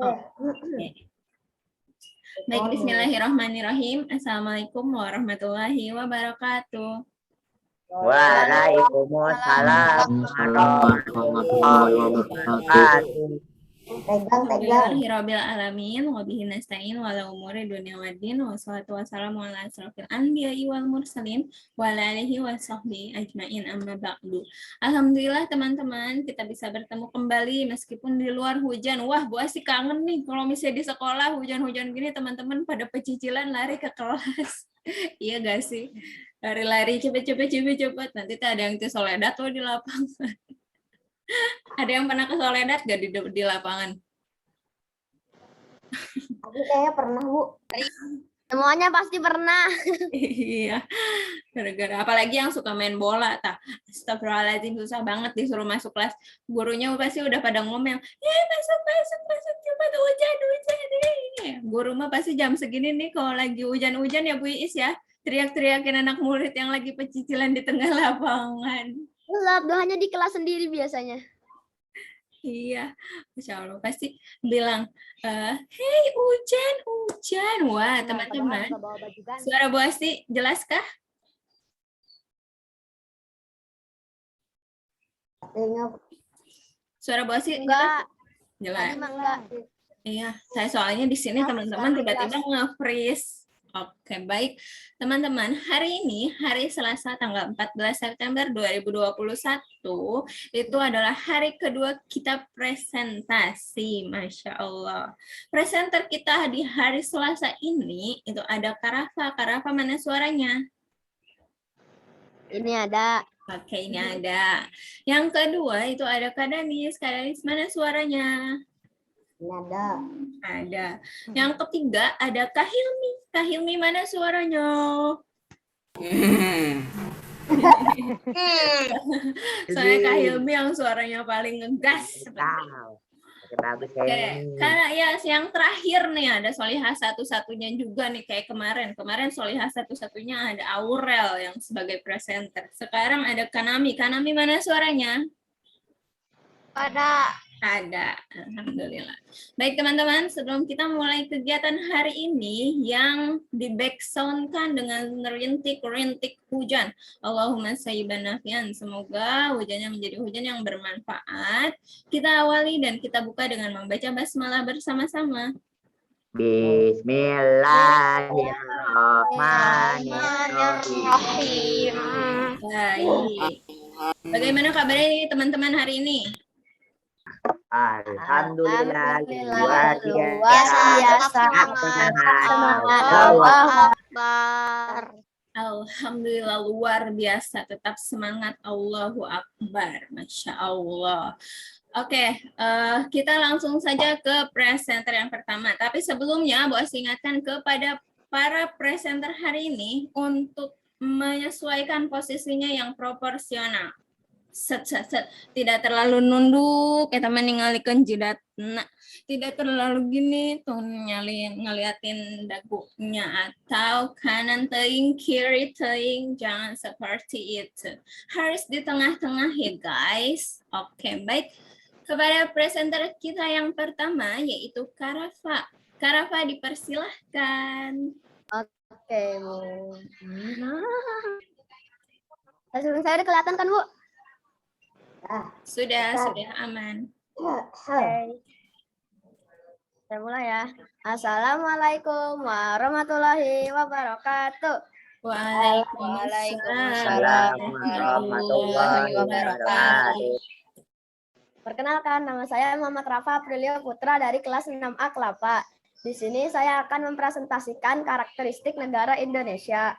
Oke. Baik, bismillahirrahmanirrahim. Assalamualaikum warahmatullahi wabarakatuh. Waalaikumsalam warahmatullahi wabarakatuh. Alhamdulillahirabbil alamin wa bihi nasta'in wa ala umuri dunya waddin wa shalatu wassalamu ala asrofil anbiya'i wal mursalin wa ala alihi wa sahbihi ajmain amma ba'du. Alhamdulillah teman-teman, kita bisa bertemu kembali meskipun di luar hujan. Wah, Bu Asih kangen nih kalau misalnya di sekolah hujan-hujan gini teman-teman pada pecicilan lari ke kelas. Iya gak sih? Lari-lari cepet-cepet nanti ada yang ke Soledad tuh di lapangan. Ada yang pernah ke Soledad gak di lapangan? Aku kayaknya pernah, Bu. Semuanya pasti pernah. Iya, gara-gara apalagi yang suka main bola, astagfirullahaladzim, susah banget disuruh masuk kelas. Gurunya pasti udah pada ngomel, masuk, cepat hujan. Guru mah pasti jam segini nih kalau lagi hujan-hujan ya Bu Iis ya, teriak-teriakin anak murid yang lagi pecicilan di tengah lapangan. Doanya di kelas sendiri biasanya. Iya, Masya Allah pasti bilang, hei hujan. Wah teman-teman, suara Bu Asti jelaskah? Suara Bu Asti enggak jelas? Enggak. Iya, saya soalnya di sini teman-teman tiba-tiba nge-freeze. Oke, baik. Teman-teman, hari ini, hari Selasa tanggal 14 September 2021, itu adalah hari kedua kita presentasi, Masya Allah. Presenter kita di hari Selasa ini, itu ada Karafa. Karafa mana suaranya? Ini ada. Oke, ini ada. Yang kedua, itu ada Kadanis. Kadanis mana suaranya? Ada. Yang ketiga ada Kahilmi. Kahilmi mana suaranya? Soalnya Kahilmi yang suaranya paling ngegas. Oke. Karena ya yang terakhir nih ada Solihah satu-satunya juga nih kayak kemarin. Kemarin Solihah satu-satunya ada Aurel yang sebagai presenter. Sekarang ada Kanami. Kanami mana suaranya? Ada, alhamdulillah. Baik teman-teman, sebelum kita mulai kegiatan hari ini yang di backsoundkan dengan rintik-rintik hujan. Allahumma sayyiban nafian. Semoga hujannya menjadi hujan yang bermanfaat. Kita awali dan kita buka dengan membaca basmalah bersama-sama. Bismillahirrahmanirrahim. Baik. Bagaimana kabarnya nih teman-teman hari ini? Alhamdulillah luar biasa. Alhamdulillah luar biasa, tetap semangat, Allahu Akbar, Masya Allah. Oke, kita langsung saja ke presenter yang pertama. Tapi sebelumnya, Bu Asih ingatkan kepada para presenter hari ini untuk menyesuaikan posisinya yang proporsional. Set. Tidak terlalu nunduk, kita meninggalkan jidat. Nah, tidak terlalu gini tuh ngeliatin dagunya atau kanan teing, kiri teing, jangan seperti itu. Harus di tengah-tengah ya guys. Oke, baik. Kepada presenter kita yang pertama yaitu Karafa. Karafa dipersilahkan. Oke, Bu. Saya udah kelihatan kan, Bu? Sudah aman. Okay. Saya mulai ya. Assalamualaikum warahmatullahi wabarakatuh. Waalaikumsalam warahmatullahi wabarakatuh. Perkenalkan, nama saya Muhammad Rafa Aprilio Putra dari kelas 6A Kelapa. Di sini saya akan mempresentasikan karakteristik negara Indonesia.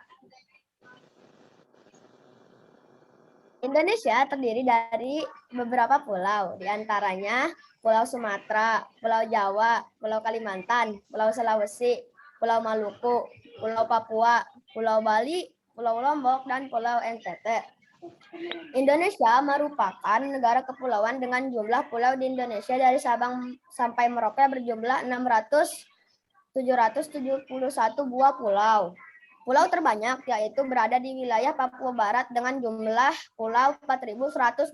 Indonesia terdiri dari beberapa pulau, di antaranya Pulau Sumatera, Pulau Jawa, Pulau Kalimantan, Pulau Sulawesi, Pulau Maluku, Pulau Papua, Pulau Bali, Pulau Lombok, dan Pulau NTT. Indonesia merupakan negara kepulauan dengan jumlah pulau di Indonesia dari Sabang sampai Merauke berjumlah 771 buah pulau. Pulau terbanyak yaitu berada di wilayah Papua Barat dengan jumlah pulau 4.108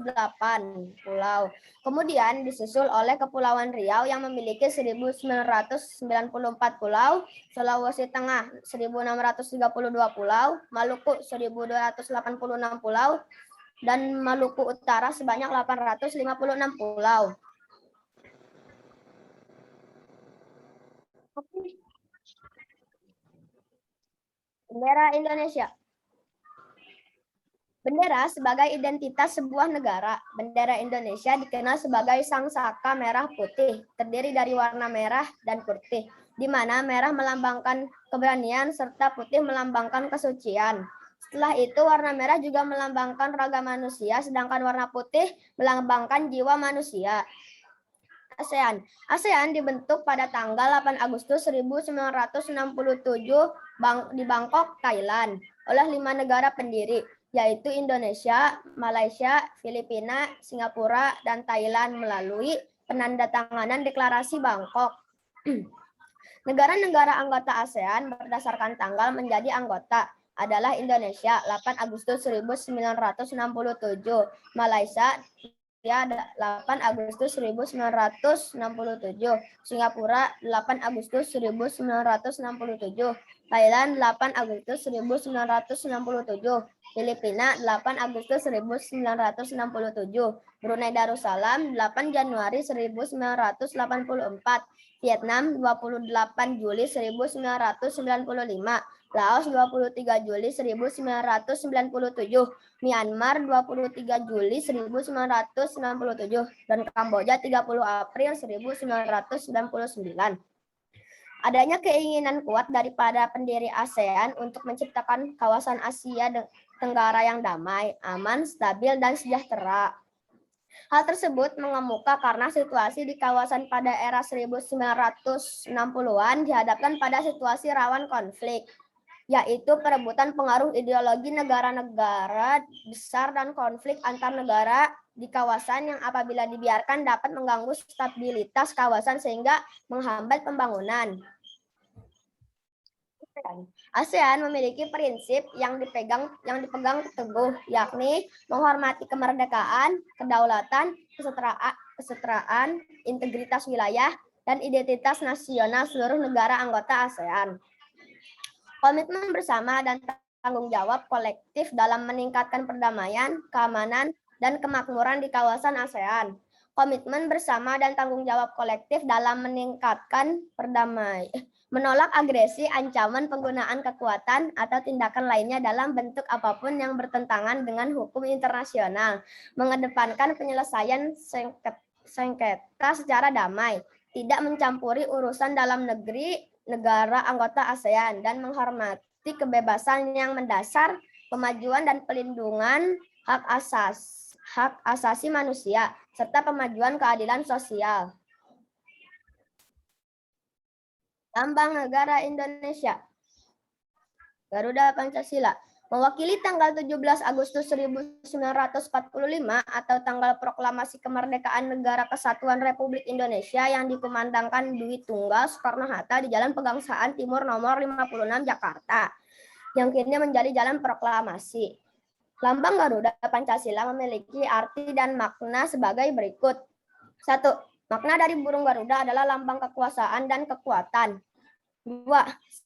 pulau. Kemudian disusul oleh Kepulauan Riau yang memiliki 1.994 pulau, Sulawesi Tengah 1.632 pulau, Maluku 1.286 pulau, dan Maluku Utara sebanyak 856 pulau. Bendera Indonesia. Bendera sebagai identitas sebuah negara. Bendera Indonesia dikenal sebagai sangsaka merah putih, terdiri dari warna merah dan putih, di mana merah melambangkan keberanian serta putih melambangkan kesucian. Setelah itu warna merah juga melambangkan raga manusia, sedangkan warna putih melambangkan jiwa manusia. ASEAN. ASEAN dibentuk pada tanggal 8 Agustus 1967 di Bangkok, Thailand, oleh 5 negara pendiri, yaitu Indonesia, Malaysia, Filipina, Singapura, dan Thailand melalui penandatanganan Deklarasi Bangkok. Negara-negara anggota ASEAN berdasarkan tanggal menjadi anggota adalah Indonesia 8 Agustus 1967, Malaysia 8 Agustus 1967, Singapura 8 Agustus 1967, Thailand 8 Agustus 1967, Filipina 8 Agustus 1967, Brunei Darussalam 8 Januari 1984, Vietnam 28 Juli 1995, Laos 23 Juli 1997, Myanmar 23 Juli 1997, dan Kamboja 30 April 1999. Adanya keinginan kuat daripada pendiri ASEAN untuk menciptakan kawasan Asia Tenggara yang damai, aman, stabil, dan sejahtera. Hal tersebut mengemuka karena situasi di kawasan pada era 1960-an dihadapkan pada situasi rawan konflik, yaitu perebutan pengaruh ideologi negara-negara besar dan konflik antar negara di kawasan yang apabila dibiarkan dapat mengganggu stabilitas kawasan sehingga menghambat pembangunan. ASEAN memiliki prinsip yang dipegang teguh, yakni menghormati kemerdekaan, kedaulatan, kesetaraan, integritas wilayah, dan identitas nasional seluruh negara anggota ASEAN. Komitmen bersama dan tanggung jawab kolektif dalam meningkatkan perdamaian, keamanan, dan kemakmuran di kawasan ASEAN. Komitmen bersama dan tanggung jawab kolektif dalam meningkatkan perdamaian, menolak agresi, ancaman penggunaan kekuatan, atau tindakan lainnya dalam bentuk apapun yang bertentangan dengan hukum internasional, mengedepankan penyelesaian sengketa secara damai, tidak mencampuri urusan dalam negeri negara anggota ASEAN, dan menghormati kebebasan yang mendasar, pemajuan dan pelindungan hak asasi manusia, serta pemajuan keadilan sosial. Lambang Negara Indonesia. Garuda Pancasila. Mewakili tanggal 17 Agustus 1945 atau tanggal proklamasi kemerdekaan Negara Kesatuan Republik Indonesia yang dikumandangkan Dwi Tunggal Soekarno-Hatta di Jalan Pegangsaan Timur nomor 56 Jakarta, yang kini menjadi Jalan Proklamasi. Lambang Garuda Pancasila memiliki arti dan makna sebagai berikut. 1. Makna dari burung Garuda adalah lambang kekuasaan dan kekuatan. 2.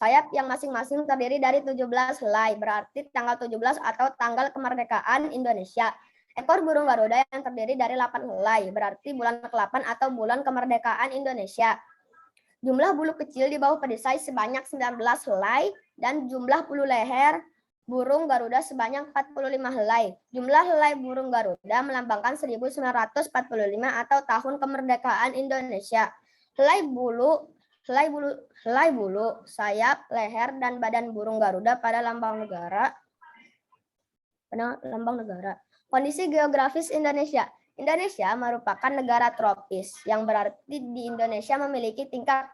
Sayap yang masing-masing terdiri dari 17 helai, berarti tanggal 17 atau tanggal kemerdekaan Indonesia. Ekor burung Garuda yang terdiri dari 8 helai, berarti bulan ke-8 atau bulan kemerdekaan Indonesia. Jumlah bulu kecil di bawah perisai sebanyak 19 helai, dan jumlah bulu leher burung Garuda sebanyak 45 helai. Jumlah helai burung Garuda melambangkan 1945 atau tahun kemerdekaan Indonesia. Helai bulu, sayap, leher, dan badan burung Garuda pada lambang negara. Kondisi geografis Indonesia. Indonesia merupakan negara tropis, yang berarti di Indonesia memiliki tingkat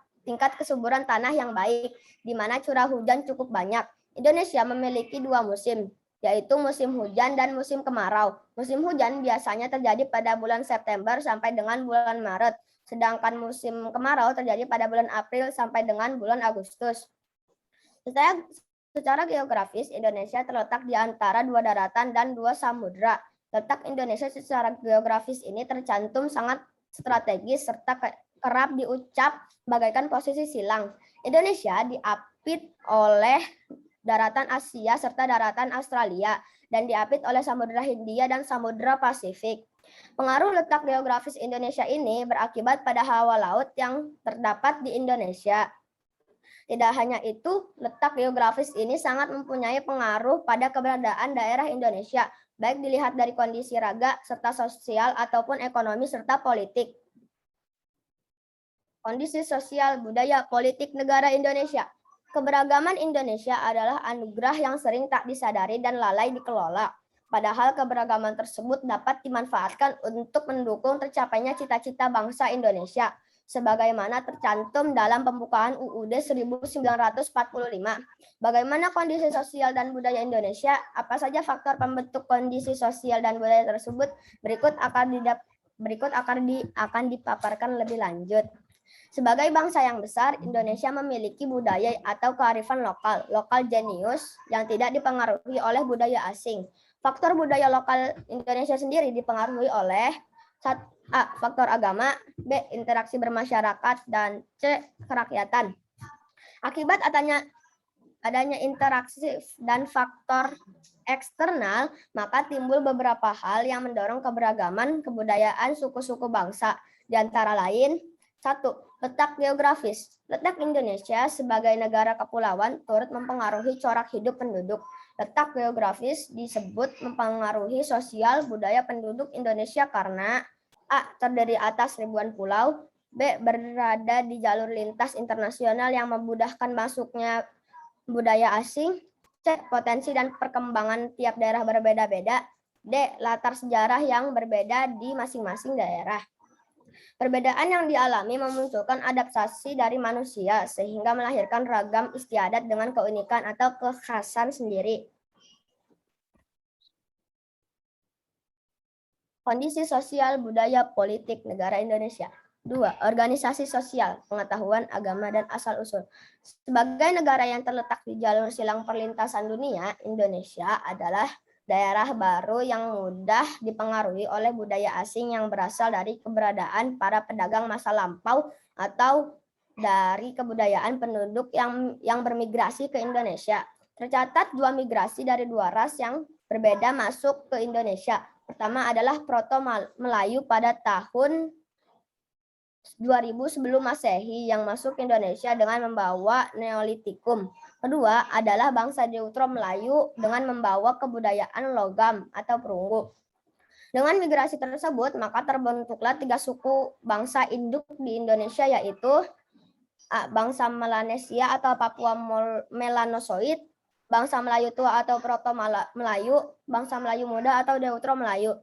kesuburan tanah yang baik, di mana curah hujan cukup banyak. Indonesia memiliki 2 musim, yaitu musim hujan dan musim kemarau. Musim hujan biasanya terjadi pada bulan September sampai dengan bulan Maret, sedangkan musim kemarau terjadi pada bulan April sampai dengan bulan Agustus. Secara geografis, Indonesia terletak di antara dua daratan dan dua samudra. Letak Indonesia secara geografis ini tercantum sangat strategis serta kerap diucap bagaikan posisi silang. Indonesia diapit oleh daratan Asia serta daratan Australia dan diapit oleh Samudra Hindia dan Samudra Pasifik. Pengaruh letak geografis Indonesia ini berakibat pada hawa laut yang terdapat di Indonesia. Tidak hanya itu, letak geografis ini sangat mempunyai pengaruh pada keberadaan daerah Indonesia, baik dilihat dari kondisi raga, serta sosial, ataupun ekonomi, serta politik. Kondisi sosial, budaya, politik negara Indonesia. Keberagaman Indonesia adalah anugerah yang sering tak disadari dan lalai dikelola. Padahal keberagaman tersebut dapat dimanfaatkan untuk mendukung tercapainya cita-cita bangsa Indonesia, sebagaimana tercantum dalam pembukaan UUD 1945. Bagaimana kondisi sosial dan budaya Indonesia? Apa saja faktor pembentuk kondisi sosial dan budaya tersebut? Berikut akan dipaparkan lebih lanjut. Sebagai bangsa yang besar, Indonesia memiliki budaya atau kearifan lokal, lokal genius, yang tidak dipengaruhi oleh budaya asing. Faktor budaya lokal Indonesia sendiri dipengaruhi oleh A. Faktor agama, B. Interaksi bermasyarakat, dan C. Kerakyatan. Akibat adanya interaksi dan faktor eksternal, maka timbul beberapa hal yang mendorong keberagaman kebudayaan suku-suku bangsa, di antara lain: 1. Letak geografis. Letak Indonesia sebagai negara kepulauan turut mempengaruhi corak hidup penduduk. Letak geografis disebut mempengaruhi sosial budaya penduduk Indonesia karena A. Terdiri atas ribuan pulau, B. Berada di jalur lintas internasional yang memudahkan masuknya budaya asing, C. Potensi dan perkembangan tiap daerah berbeda-beda, D. Latar sejarah yang berbeda di masing-masing daerah. Perbedaan yang dialami memunculkan adaptasi dari manusia sehingga melahirkan ragam istiadat dengan keunikan atau kekhasan sendiri. Kondisi sosial, budaya, politik negara Indonesia. 2. Organisasi sosial, pengetahuan, agama, dan asal-usul. Sebagai negara yang terletak di jalur silang perlintasan dunia, Indonesia adalah daerah baru yang mudah dipengaruhi oleh budaya asing yang berasal dari keberadaan para pedagang masa lampau atau dari kebudayaan penduduk yang bermigrasi ke Indonesia. Tercatat 2 migrasi dari 2 ras yang berbeda masuk ke Indonesia. Pertama adalah Proto Melayu pada tahun 2000 sebelum Masehi yang masuk ke Indonesia dengan membawa Neolitikum. Kedua adalah bangsa Deutero Melayu dengan membawa kebudayaan logam atau perunggu. Dengan migrasi tersebut, maka terbentuklah 3 suku bangsa induk di Indonesia, yaitu bangsa Melanesia atau Papua Melanosoid, bangsa Melayu tua atau Proto Melayu, bangsa Melayu muda atau Deutero Melayu.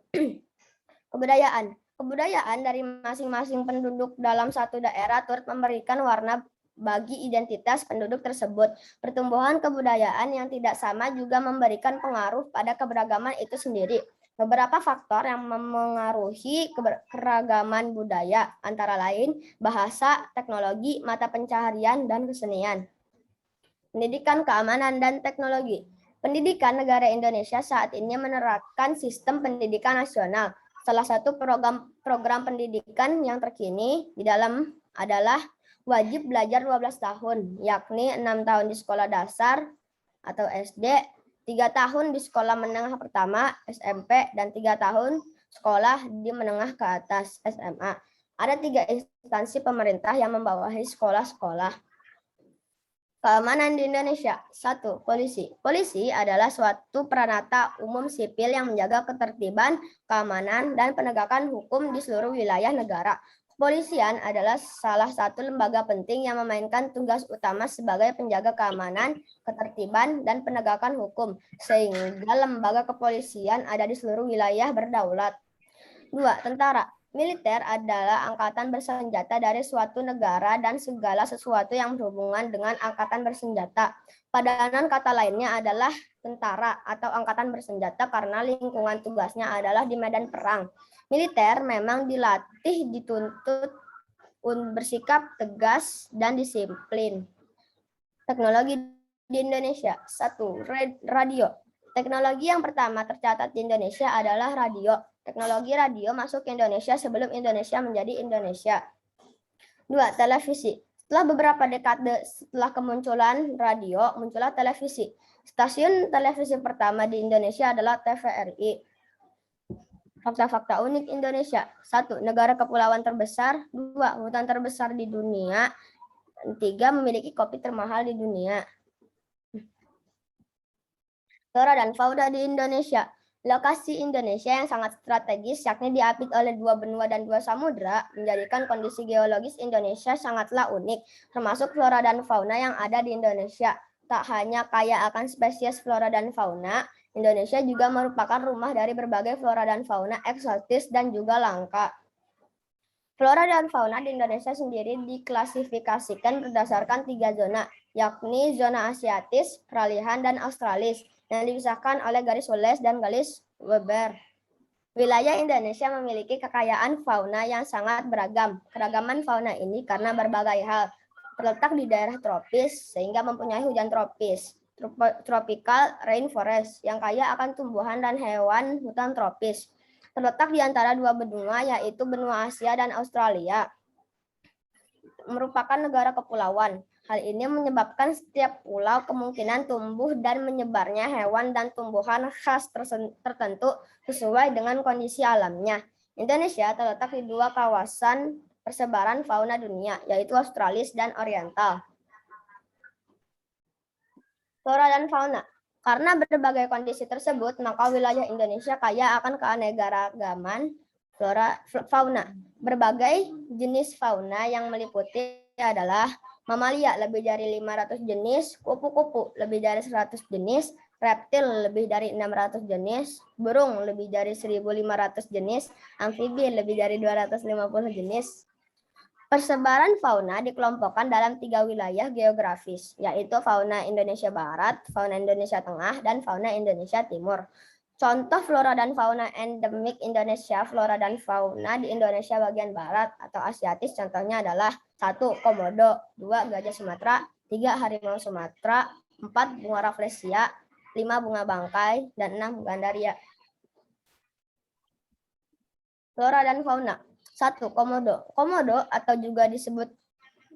Kebudayaan dari masing-masing penduduk dalam satu daerah turut memberikan warna bagi identitas penduduk tersebut. Pertumbuhan kebudayaan yang tidak sama juga memberikan pengaruh pada keberagaman itu sendiri. Beberapa faktor yang memengaruhi keragaman budaya antara lain bahasa, teknologi, mata pencaharian, dan kesenian. Pendidikan, keamanan, dan teknologi. Pendidikan negara Indonesia saat ini menerapkan sistem pendidikan nasional. Salah satu program pendidikan yang terkini di dalam adalah wajib belajar 12 tahun, yakni 6 tahun di sekolah dasar atau SD, 3 tahun di sekolah menengah pertama SMP, dan 3 tahun sekolah di menengah ke atas SMA. Ada 3 instansi pemerintah yang membawahi sekolah-sekolah. Keamanan di Indonesia. 1. Polisi. Polisi adalah suatu peranata umum sipil yang menjaga ketertiban, keamanan, dan penegakan hukum di seluruh wilayah negara. Kepolisian adalah salah satu lembaga penting yang memainkan tugas utama sebagai penjaga keamanan, ketertiban, dan penegakan hukum, sehingga lembaga kepolisian ada di seluruh wilayah berdaulat. 2. Tentara. Militer adalah angkatan bersenjata dari suatu negara dan segala sesuatu yang berhubungan dengan angkatan bersenjata. Padanan kata lainnya adalah tentara atau angkatan bersenjata karena lingkungan tugasnya adalah di medan perang. Militer memang dilatih, dituntut bersikap tegas dan disiplin. Teknologi di Indonesia. 1. Radio. Teknologi yang pertama tercatat di Indonesia adalah radio. Teknologi radio masuk ke Indonesia sebelum Indonesia menjadi Indonesia. 2. Televisi. Setelah beberapa dekade setelah kemunculan radio, muncullah televisi. Stasiun televisi pertama di Indonesia adalah TVRI. Fakta-fakta unik Indonesia. 1. Negara kepulauan terbesar. 2. Hutan terbesar di dunia. 3. Memiliki kopi termahal di dunia. Flora dan fauna di Indonesia. Lokasi Indonesia yang sangat strategis, yakni diapit oleh 2 benua dan 2 samudra, menjadikan kondisi geologis Indonesia sangatlah unik, termasuk flora dan fauna yang ada di Indonesia. Tak hanya kaya akan spesies flora dan fauna, Indonesia juga merupakan rumah dari berbagai flora dan fauna eksotis dan juga langka. Flora dan fauna di Indonesia sendiri diklasifikasikan berdasarkan 3 zona, yakni zona Asiatis, Peralihan, dan Australis, yang dipisahkan oleh garis Wallace dan garis Weber. Wilayah Indonesia memiliki kekayaan fauna yang sangat beragam. Keragaman fauna ini karena berbagai hal. Terletak di daerah tropis sehingga mempunyai hujan tropis. Tropical rainforest yang kaya akan tumbuhan dan hewan hutan tropis. Terletak di antara 2 benua, yaitu benua Asia dan Australia. Merupakan negara kepulauan. Hal ini menyebabkan setiap pulau kemungkinan tumbuh dan menyebarnya hewan dan tumbuhan khas tertentu sesuai dengan kondisi alamnya. Indonesia terletak di 2 kawasan persebaran fauna dunia, yaitu Australis dan Oriental. Flora dan fauna. Karena berbagai kondisi tersebut, maka wilayah Indonesia kaya akan keanekaragaman fauna. Berbagai jenis fauna yang meliputi adalah mamalia lebih dari 500 jenis, kupu-kupu lebih dari 100 jenis, reptil lebih dari 600 jenis, burung lebih dari 1.500 jenis, amfibi lebih dari 250 jenis. Persebaran fauna dikelompokkan dalam 3 wilayah geografis, yaitu fauna Indonesia Barat, fauna Indonesia Tengah, dan fauna Indonesia Timur. Contoh flora dan fauna endemik Indonesia, flora dan fauna di Indonesia bagian barat atau Asiatis contohnya adalah 1. Komodo, 2. Gajah Sumatera, 3. Harimau Sumatera, 4. Bunga rafflesia, 5. Bunga bangkai, dan 6. Gandaria. Flora dan fauna. 1. Komodo. Komodo atau juga disebut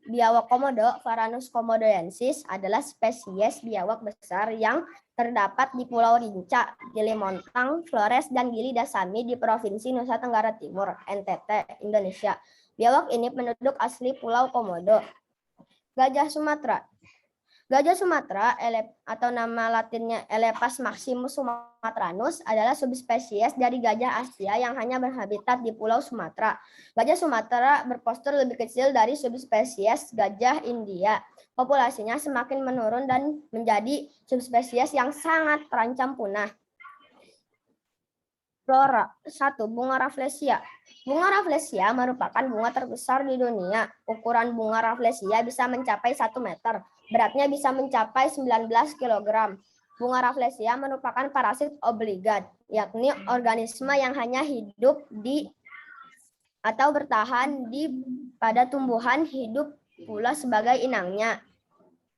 biawak komodo, Varanus komodoensis, adalah spesies biawak besar yang terdapat di Pulau Rinca, Gili Montang, Flores, dan Gili Dasami di Provinsi Nusa Tenggara Timur, NTT, Indonesia. Biawak ini penduduk asli Pulau Komodo. Gajah Sumatera. Gajah Sumatera atau nama latinnya Elephas maximus sumatranus adalah subspesies dari gajah Asia yang hanya berhabitat di Pulau Sumatera. Gajah Sumatera berpostur lebih kecil dari subspesies gajah India. Populasinya semakin menurun dan menjadi subspesies yang sangat terancam punah. Flora. 1. Bunga rafflesia. Bunga rafflesia merupakan bunga terbesar di dunia. Ukuran bunga rafflesia bisa mencapai 1 meter. Beratnya bisa mencapai 19 kg. Bunga rafflesia merupakan parasit obligat, yakni organisme yang hanya hidup di atau bertahan pada tumbuhan hidup pula sebagai inangnya.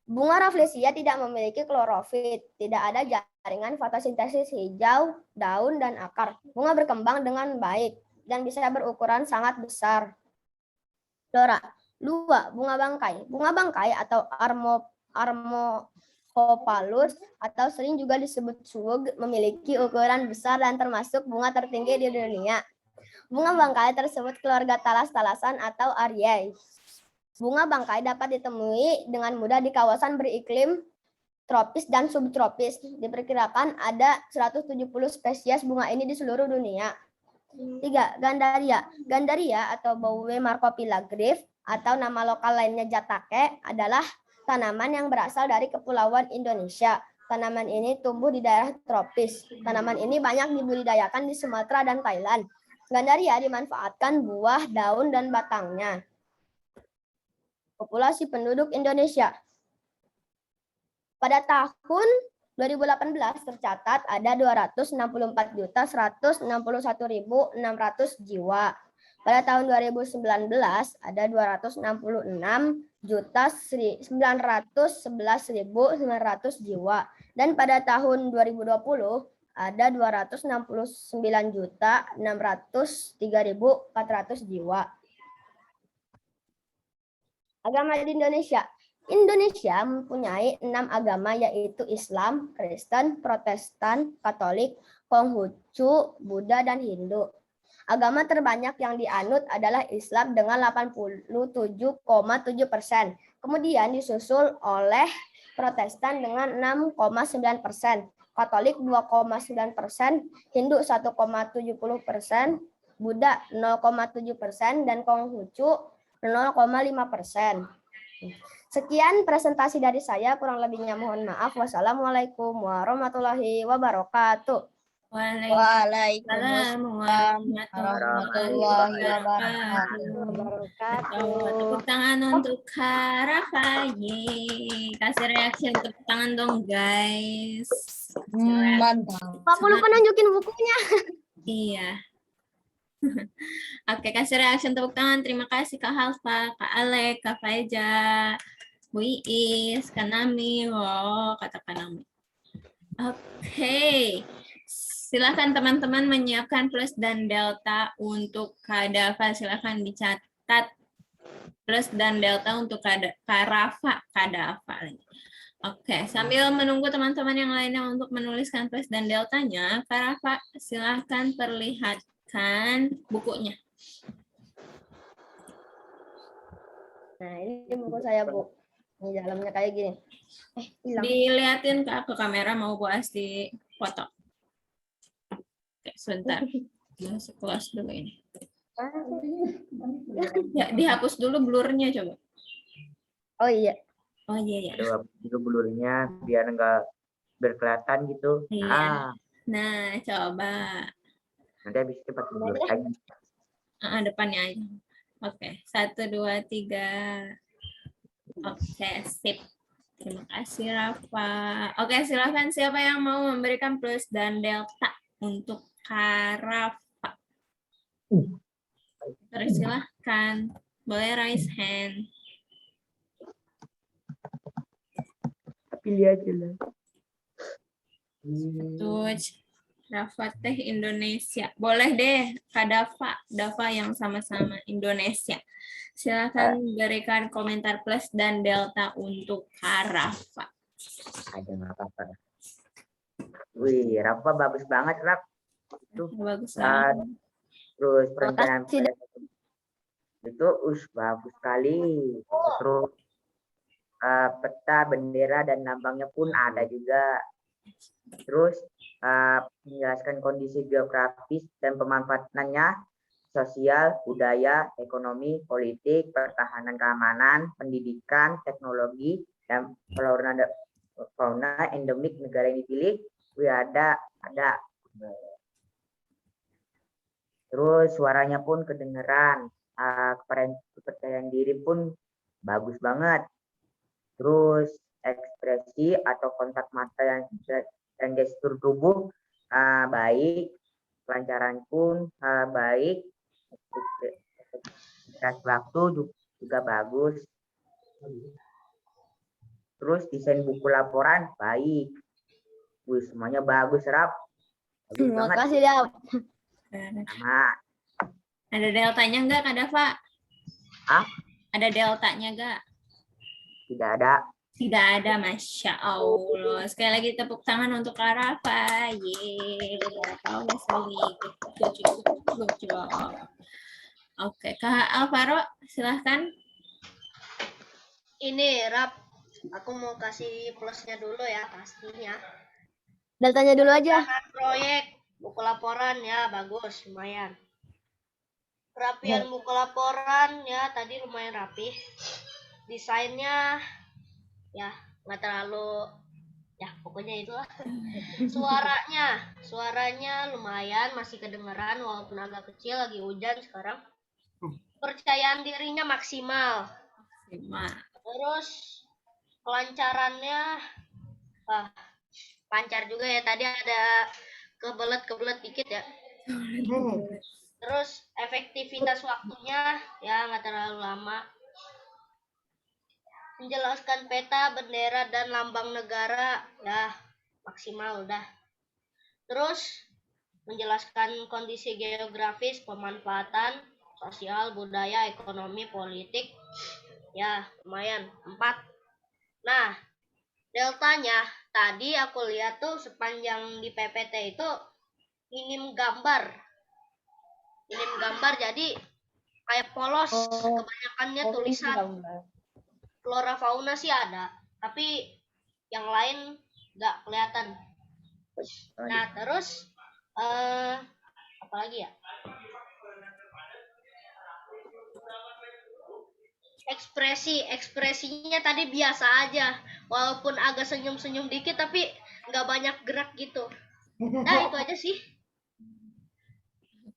Bunga rafflesia tidak memiliki klorofit, tidak ada jaringan fotosintesis hijau, daun, dan akar. Bunga berkembang dengan baik dan bisa berukuran sangat besar. Flora. 2. Bunga bangkai. Bunga bangkai atau Armophopalus atau sering juga disebut suweg memiliki ukuran besar dan termasuk bunga tertinggi di dunia. Bunga bangkai tersebut keluarga talas-talasan atau Arieae. Bunga bangkai dapat ditemui dengan mudah di kawasan beriklim tropis dan subtropis. Diperkirakan ada 170 spesies bunga ini di seluruh dunia. 3. Gandaria. Gandaria atau Bauwe Marcophylla Griff atau nama lokal lainnya Jatake adalah tanaman yang berasal dari Kepulauan Indonesia. Tanaman ini tumbuh di daerah tropis. Tanaman ini banyak dibudidayakan di Sumatera dan Thailand. Gandaria dimanfaatkan buah, daun, dan batangnya. Populasi penduduk Indonesia. Pada tahun 2018 tercatat ada 264.161.600 jiwa. Pada tahun 2019 ada 266.911.900 jiwa. Dan pada tahun 2020 ada 269.603.400 jiwa. Agama di Indonesia. Indonesia mempunyai 6 agama yaitu Islam, Kristen, Protestan, Katolik, Konghucu, Buddha, dan Hindu. Agama terbanyak yang dianut adalah Islam dengan 87,7%. Kemudian disusul oleh Protestan dengan 6,9%, Katolik 2,9%, Hindu 1,70%, Buddha 0,7%, dan Konghucu 0,5%. Sekian presentasi dari saya, kurang lebihnya mohon maaf. Wassalamualaikum warahmatullahi wabarakatuh. Waalaikumsalam warahmatullahi wabarakatuh. Tepuk tangan untuk Kak Rafa. Kasih reaksi tepuk tangan dong, guys. Mantap. Aku lupa nunjukin bukunya. Iya. Oke, kasih reaksi tepuk tangan. Terima kasih Kak Halfa, Kak Alek, Kak Faiza, Bu Iis, Kak Nami. Wow, kata Kak Nami. Oke. Silakan teman-teman menyiapkan plus dan delta untuk Kak Dava. Silakan dicatat plus dan delta untuk Kak Rafa, Kak Dava. Oke, sambil menunggu teman-teman yang lainnya untuk menuliskan plus dan deltanya, Kak Rafa, silakan perlihatkan bukunya. Nah, ini buku saya, Bu. Ini dalamnya kayak gini. Hilang. Dilihatin Kak ke kamera, mau Bu Asti foto. Oke, sebentar. Masuk kelas dulu ini. Ya, dihapus dulu blurnya coba. Oh iya. Oh iya ya. Itu blurnya biar enggak berkelihatan gitu. Iya. Nah, coba. Nanti habis cepat blur lagi. Depannya aja. Oke, 1, 2, 3. Oke, sip. Terima kasih, Rafa. Oke, silakan siapa yang mau memberikan plus dan delta untuk Kak Rafa. Terus silahkan. Boleh raise hand. Pilih aja lah. Tuh, Rafa teh Indonesia. Boleh deh, Kak Dava yang sama-sama Indonesia. Silakan berikan komentar plus dan delta untuk Kak Rafa. Ada nggak apa-apa. Wih, Rafa bagus banget, Raf. Itu Bagus banget. terus perencanaan Makasih. itu bagus sekali. Terus peta, bendera, dan lambangnya pun ada juga. Terus menjelaskan kondisi geografis dan pemanfaatannya, sosial, budaya, ekonomi, politik, pertahanan, keamanan, pendidikan, teknologi, dan fauna endemik negara yang dipilih. Ada. Terus suaranya pun kedengeran, kepercayaan diri pun bagus banget. Terus ekspresi atau kontak mata dan gestur tubuh baik, kelancaran pun baik, waktu juga bagus. Terus desain buku laporan baik. Wih, semuanya bagus, Rap. Bagus Terima banget. kasih, Dav. Sama. Ada deltanya enggak, Kak Dava? Ada deltanya enggak? Tidak ada. Tidak ada, Masya Allah. Sekali lagi tepuk tangan untuk Kak Rafa. Yeay. Oke, Kak Alvaro, silahkan. Ini, Rap. Aku mau kasih plusnya dulu ya, pastinya. Deltanya dulu aja. Proyek, buku laporan ya, bagus, lumayan. Kerapian buku laporan ya, tadi lumayan rapih. Desainnya ya nggak terlalu, ya pokoknya itulah. Suaranya lumayan, masih kedengeran walaupun agak kecil, lagi hujan sekarang. Percayaan dirinya maksimal. Terus kelancarannya lancar juga ya, tadi ada kebelet dikit ya. Terus efektivitas waktunya ya nggak terlalu lama. Menjelaskan peta, bendera, dan lambang negara ya maksimal udah. Terus menjelaskan kondisi geografis, pemanfaatan, sosial, budaya, ekonomi, politik ya lumayan 4. Nah, deltanya tadi aku lihat tuh sepanjang di PPT itu minim gambar. Jadi kayak polos, kebanyakannya tulisan. Flora fauna sih ada, tapi yang lain nggak kelihatan. Nah, terus apa lagi ya? Ekspresinya tadi biasa aja, walaupun agak senyum-senyum dikit tapi nggak banyak gerak gitu. Nah, itu aja sih.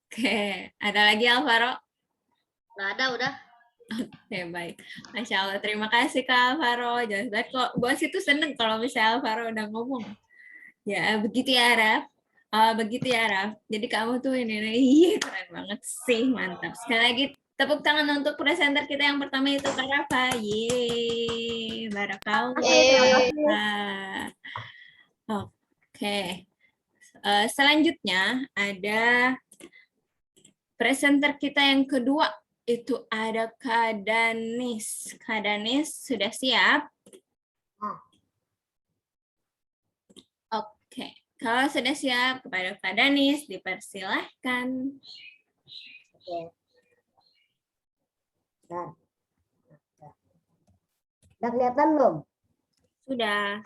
Oke, ada lagi Alvaro? Nggak ada, udah. Oke, baik. Masya Allah, terima kasih Kak Alvaro. Jelas banget kok. Bos itu seneng kalau misalnya Alvaro udah ngomong. Ya, begitu ya, Raf. Begitu ya, Raf. Jadi kamu tuh ini, iya keren banget sih, mantap. Sekali lagi tepuk tangan untuk presenter kita yang pertama itu Kak Rafa. Yeay, barakallah. Oke. Selanjutnya ada presenter kita yang kedua, itu ada Kak Danis. Kak Danis sudah siap? Oke, kalau sudah siap kepada Kak Danis, dipersilahkan. Oke. Nah. Udah kelihatan belum? Sudah.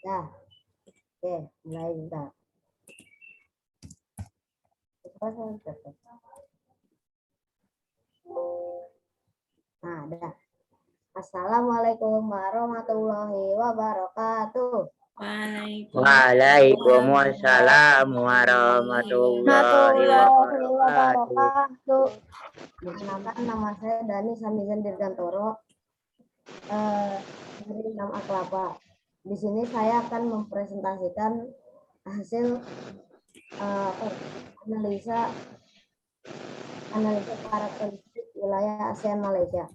Nah. Oke, mulai bentar. Nah, dah. Assalamualaikum warahmatullahi wabarakatuh. Waalaikumsalam warahmatullahi wabarakatuh. Perkenalkan, nama saya Dani Samizan Dirgantoro dari 6 Aklapa. Di sini saya akan mempresentasikan hasil analisa karakteristik wilayah ASEAN Malaysia.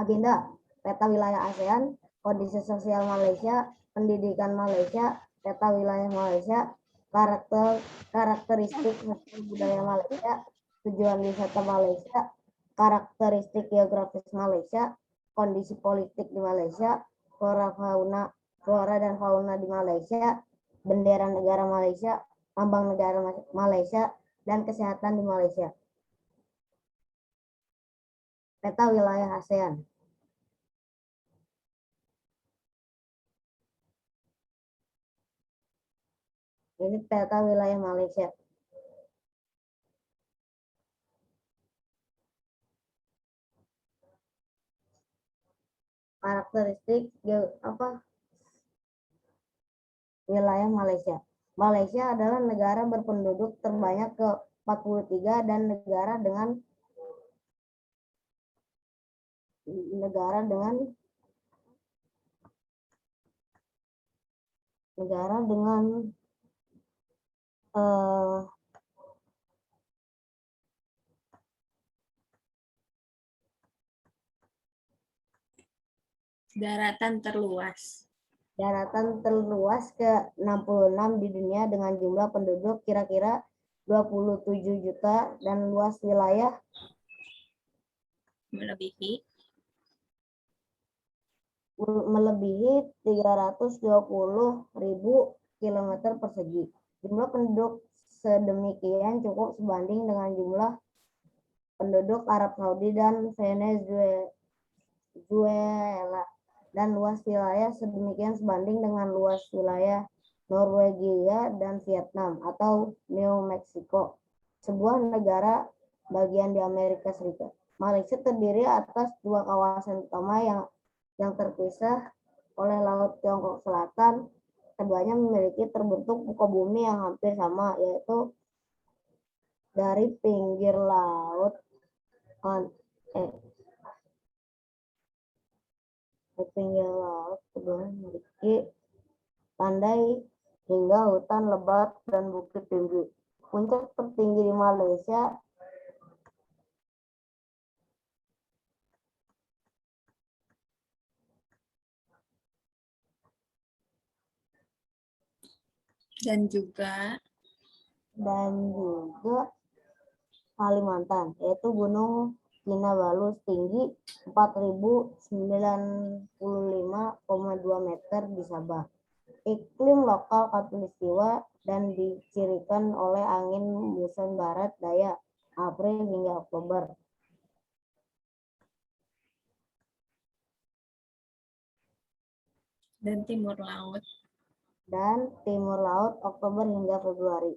Agenda: peta wilayah ASEAN, kondisi sosial Malaysia, pendidikan Malaysia, peta wilayah Malaysia, karakteristik sosial budaya Malaysia, tujuan wisata Malaysia, karakteristik geografis Malaysia, kondisi politik di Malaysia, flora dan fauna di Malaysia, bendera negara Malaysia, lambang negara Malaysia, dan kesehatan di Malaysia. Peta wilayah ASEAN. Ini peta wilayah Malaysia. Karakteristik wilayah Malaysia. Malaysia adalah negara berpenduduk terbanyak ke-43 dan negara dengan Daratan terluas. Daratan terluas ke-66 di dunia dengan jumlah penduduk kira-kira 27 juta dan luas wilayah Melebihi 320.000 kilometer persegi. Jumlah penduduk sedemikian cukup sebanding dengan jumlah penduduk Arab Saudi dan Venezuela, dan luas wilayah sedemikian sebanding dengan luas wilayah Norwegia dan Vietnam atau New Mexico, sebuah negara bagian di Amerika Serikat. Malaysia terdiri atas 2 kawasan utama yang terpisah oleh Laut Tiongkok Selatan. Keduanya memiliki terbentuk muka bumi yang hampir sama, yaitu dari pinggir laut keduanya memiliki pandai hingga hutan lebat dan bukit tinggi. Puncak tertinggi di Malaysia Dan juga Kalimantan, yaitu Gunung Kinabalu setinggi 4.095,2 meter di Sabah. Iklim lokal khatulistiwa dan dicirikan oleh angin muson barat daya April hingga Oktober. dan timur laut. Dan timur laut Oktober hingga Februari.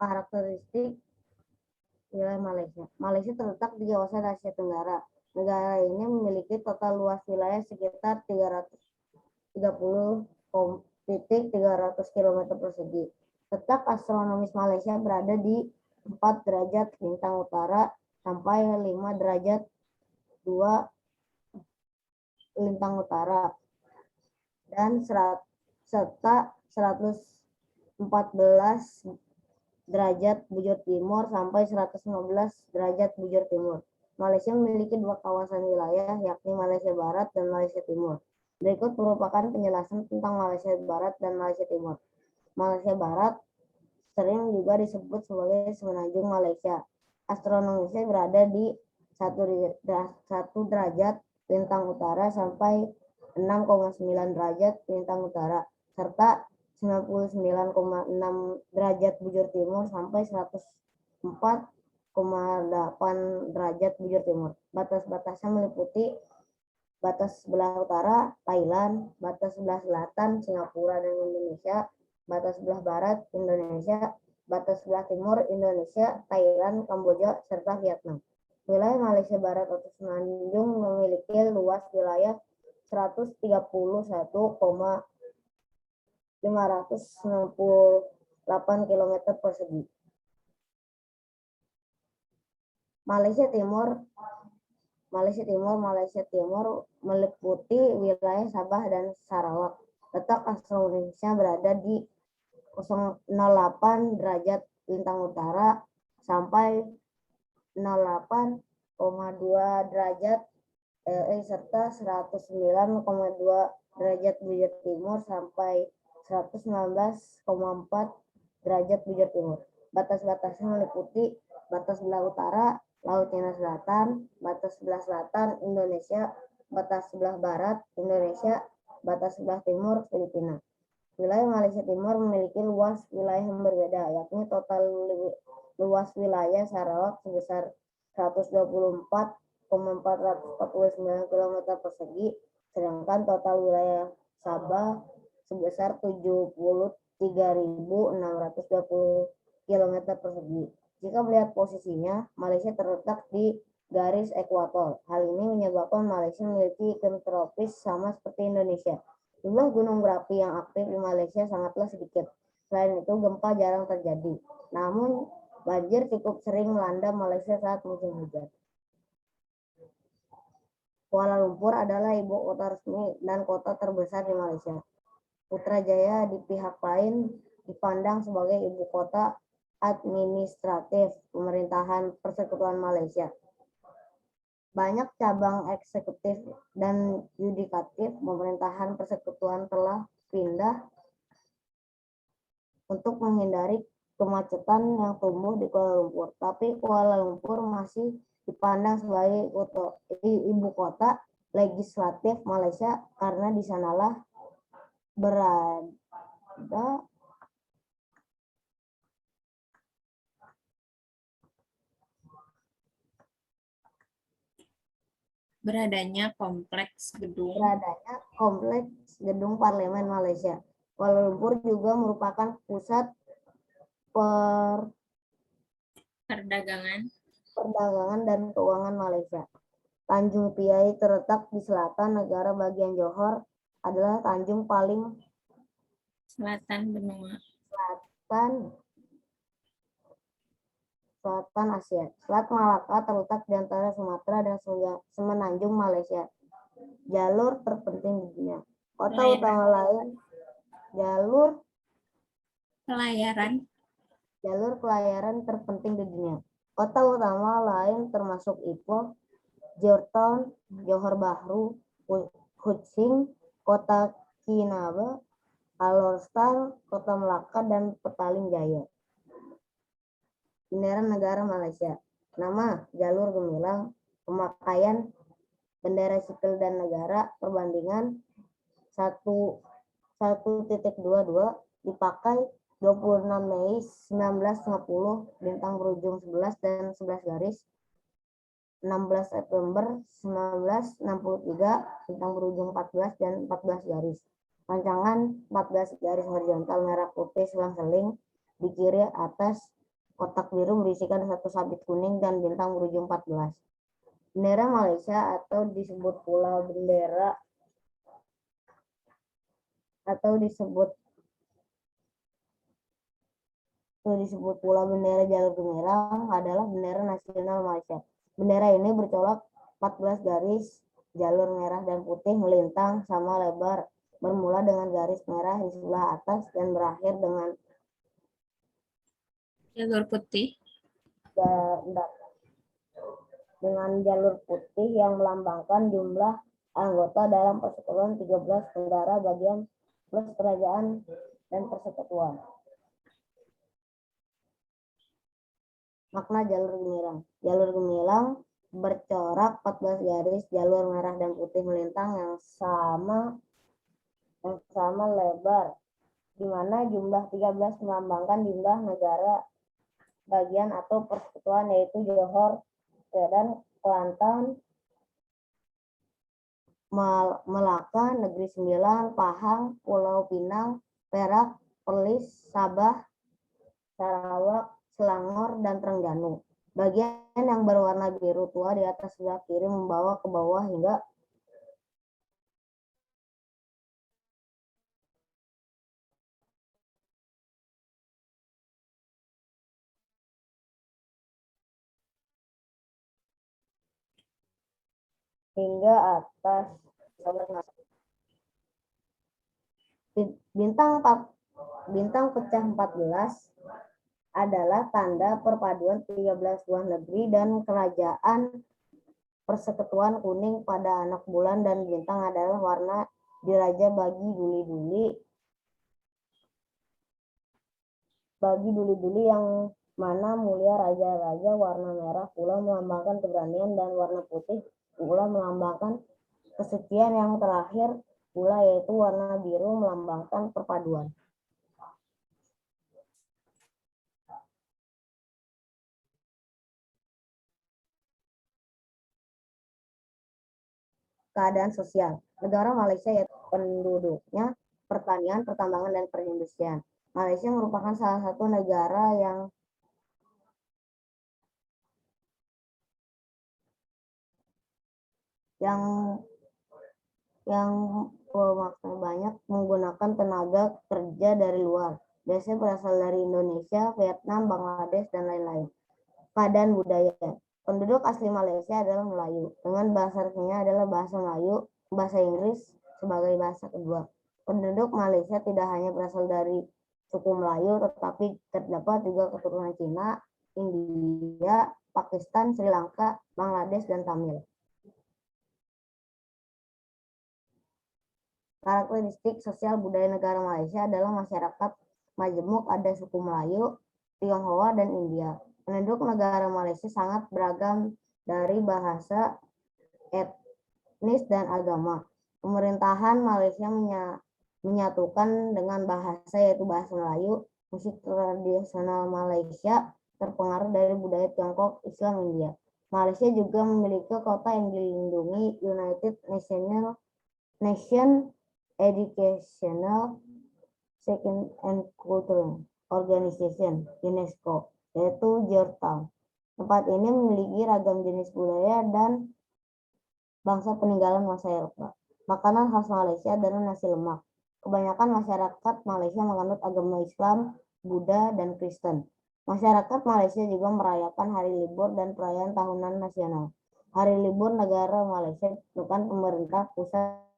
Karakteristik wilayah Malaysia. Malaysia terletak di kawasan Asia Tenggara. Negara ini memiliki total luas wilayah sekitar 330,300 km persegi. Letak astronomis Malaysia berada di 4 derajat lintang utara sampai 5 derajat 2 lintang utara dan serta 114 derajat bujur timur sampai 115 derajat bujur timur. Malaysia memiliki 2 kawasan wilayah, yakni Malaysia Barat dan Malaysia Timur. Berikut merupakan penjelasan tentang Malaysia Barat dan Malaysia Timur. Malaysia Barat sering juga disebut sebagai Semenanjung Malaysia. Astronomisnya berada di 1 derajat lintang utara sampai 6,9 derajat lintang utara, serta 99,6 derajat bujur timur sampai 104,8 derajat bujur timur. Batas-batasnya meliputi batas sebelah utara Thailand, batas sebelah selatan Singapura dan Indonesia, batas sebelah barat Indonesia, batas sebelah timur Indonesia, Thailand, Kamboja, serta Vietnam. Wilayah Malaysia Barat atau Semenanjung memiliki luas wilayah 130,598 km persegi. Malaysia Timur meliputi wilayah Sabah dan Sarawak. Letak astronomisnya berada di 08 derajat lintang utara sampai 08,2 derajat serta 109,2 derajat bujur timur sampai 119,4 derajat bujur timur. Batas-batasnya meliputi batas sebelah utara Laut Cina Selatan, batas sebelah selatan Indonesia, batas sebelah barat Indonesia, batas sebelah timur Filipina. Wilayah Malaysia Timur memiliki luas wilayah yang berbeda, yakni total luas wilayah Sarawak sebesar 124,449 km persegi, sedangkan total wilayah Sabah sebesar 73.620 km persegi. Jika melihat posisinya, Malaysia terletak di garis ekuator. Hal ini menyebabkan Malaysia memiliki iklim tropis sama seperti Indonesia. Jumlah gunung berapi yang aktif di Malaysia sangatlah sedikit. Selain itu, gempa jarang terjadi. Namun, banjir cukup sering melanda Malaysia saat musim hujan. Kuala Lumpur adalah ibu kota resmi dan kota terbesar di Malaysia. Putrajaya di pihak lain dipandang sebagai ibu kota administratif pemerintahan Persekutuan Malaysia. Banyak cabang eksekutif dan yudikatif pemerintahan persekutuan telah pindah untuk menghindari kemacetan yang tumbuh di Kuala Lumpur. Tapi Kuala Lumpur masih dipandang sebagai ibu kota legislatif Malaysia karena di sanalah Beradanya kompleks gedung parlemen Malaysia. Kuala Lumpur juga merupakan pusat perdagangan dan keuangan Malaysia. Tanjung Piai terletak di selatan negara bagian Johor adalah tanjung paling selatan benua selatan Asia. Selat Malaka terletak di antara Sumatera dan Semenanjung Malaysia. jalur terpenting di dunia. Kota Pelayaran. utama lain, jalur pelayaran terpenting di dunia. Kota utama lain termasuk Ipoh, Georgetown, Johor Bahru, Ho Chi Minh, Kota Kinabalu, Alor-Star, Kota Melaka, dan Petaling Jaya. Bendera negara Malaysia. Nama, jalur gemilang, pemakaian, bendera sipil dan negara, perbandingan 1.22 dipakai 26 Mei 1950, bintang berujung 11 dan 11 garis. 16 September 1963, bintang berujung 14 dan 14 garis. Panjangan 14 garis horizontal merah putih selang-seling, di kiri atas kotak biru berisikan satu sabit kuning dan bintang berujung 14. Bendera Malaysia atau disebut pula bendera jalur gemilang adalah bendera nasional Malaysia. Bendera ini bercolok 14 garis jalur merah dan putih melintang sama lebar, bermula dengan garis merah di sebelah atas dan berakhir dengan jalur putih. Dengan jalur putih yang melambangkan jumlah anggota dalam persekutuan 13 negara bagian plus kerajaan dan persekutuan. Makna jalur gemilang. Jalur gemilang bercorak 14 garis jalur merah dan putih melintang yang sama lebar, di mana jumlah 13 melambangkan jumlah negara bagian atau persekutuan, yaitu Johor, dan Kelantan, Melaka, Negeri Sembilan, Pahang, Pulau Pinang, Perak, Perlis, Sabah, Sarawak, Selangor, dan Terengganu. Bagian yang berwarna biru tua di atas sebelah kiri membawa ke bawah hingga atas. Bintang pecah 14 adalah tanda perpaduan 13 buah negeri dan kerajaan. Persekutuan kuning pada anak bulan dan bintang adalah warna diraja bagi duli-duli yang mana mulia raja-raja. Warna merah pula melambangkan keberanian dan warna putih pula melambangkan kesucian. Yang terakhir pula yaitu warna biru melambangkan perpaduan. Keadaan sosial negara Malaysia yaitu penduduknya, pertanian, pertambangan, dan perindustrian. Malaysia merupakan salah satu negara yang banyak menggunakan tenaga kerja dari luar. Biasanya berasal dari Indonesia, Vietnam, Bangladesh, dan lain-lain. Keadaan budaya. Penduduk asli Malaysia adalah Melayu. Dengan bahasa resminya adalah bahasa Melayu, bahasa Inggris sebagai bahasa kedua. Penduduk Malaysia tidak hanya berasal dari suku Melayu, tetapi terdapat juga keturunan Cina, India, Pakistan, Sri Lanka, Bangladesh, dan Tamil. Karakteristik sosial budaya negara Malaysia adalah masyarakat majemuk, ada suku Melayu, Tionghoa, dan India. Penduduk negara Malaysia sangat beragam dari bahasa, etnis, dan agama. Pemerintahan Malaysia menyatukan dengan bahasa, yaitu bahasa Melayu. Musik tradisional Malaysia terpengaruh dari budaya Tiongkok, Islam, India. Malaysia juga memiliki kota yang dilindungi United Nations Educational, Science and Cultural Organization (UNESCO), yaitu Georgetown. Tempat ini memiliki ragam jenis budaya dan bangsa peninggalan masa Eropa. Makanan khas Malaysia adalah nasi lemak. Kebanyakan masyarakat Malaysia menganut agama Islam, Buddha, dan Kristen. Masyarakat Malaysia juga merayakan hari libur dan perayaan tahunan nasional. Hari libur negara Malaysia ditentukan pemerintah pusat.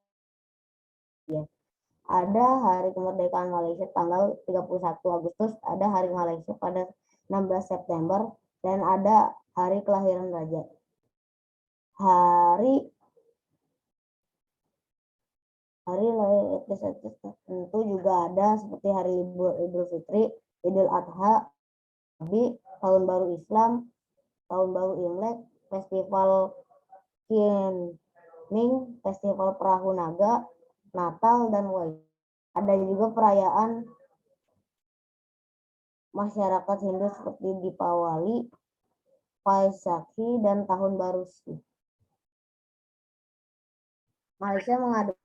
Ada hari kemerdekaan Malaysia tanggal 31 Agustus, ada hari Malaysia pada 16 September, dan ada hari kelahiran raja. Hari etnis tentu juga ada seperti hari libur Idul Fitri, Idul Adha, tahun baru Islam, tahun baru Imlek, festival Qingming, festival Perahu Naga, Natal, dan Wai. Ada juga perayaan masyarakat Hindu seperti Dipawali, Vaisakhi, dan tahun baru Sikh. Malaysia mengadakan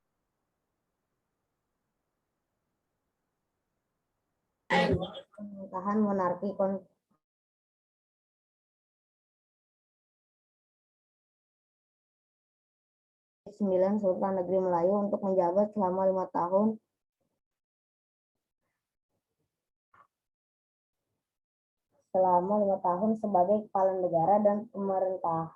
pemerintahan monarki Sultan Negeri Melayu untuk menjabat selama 5 tahun sebagai kepala negara dan pemerintahan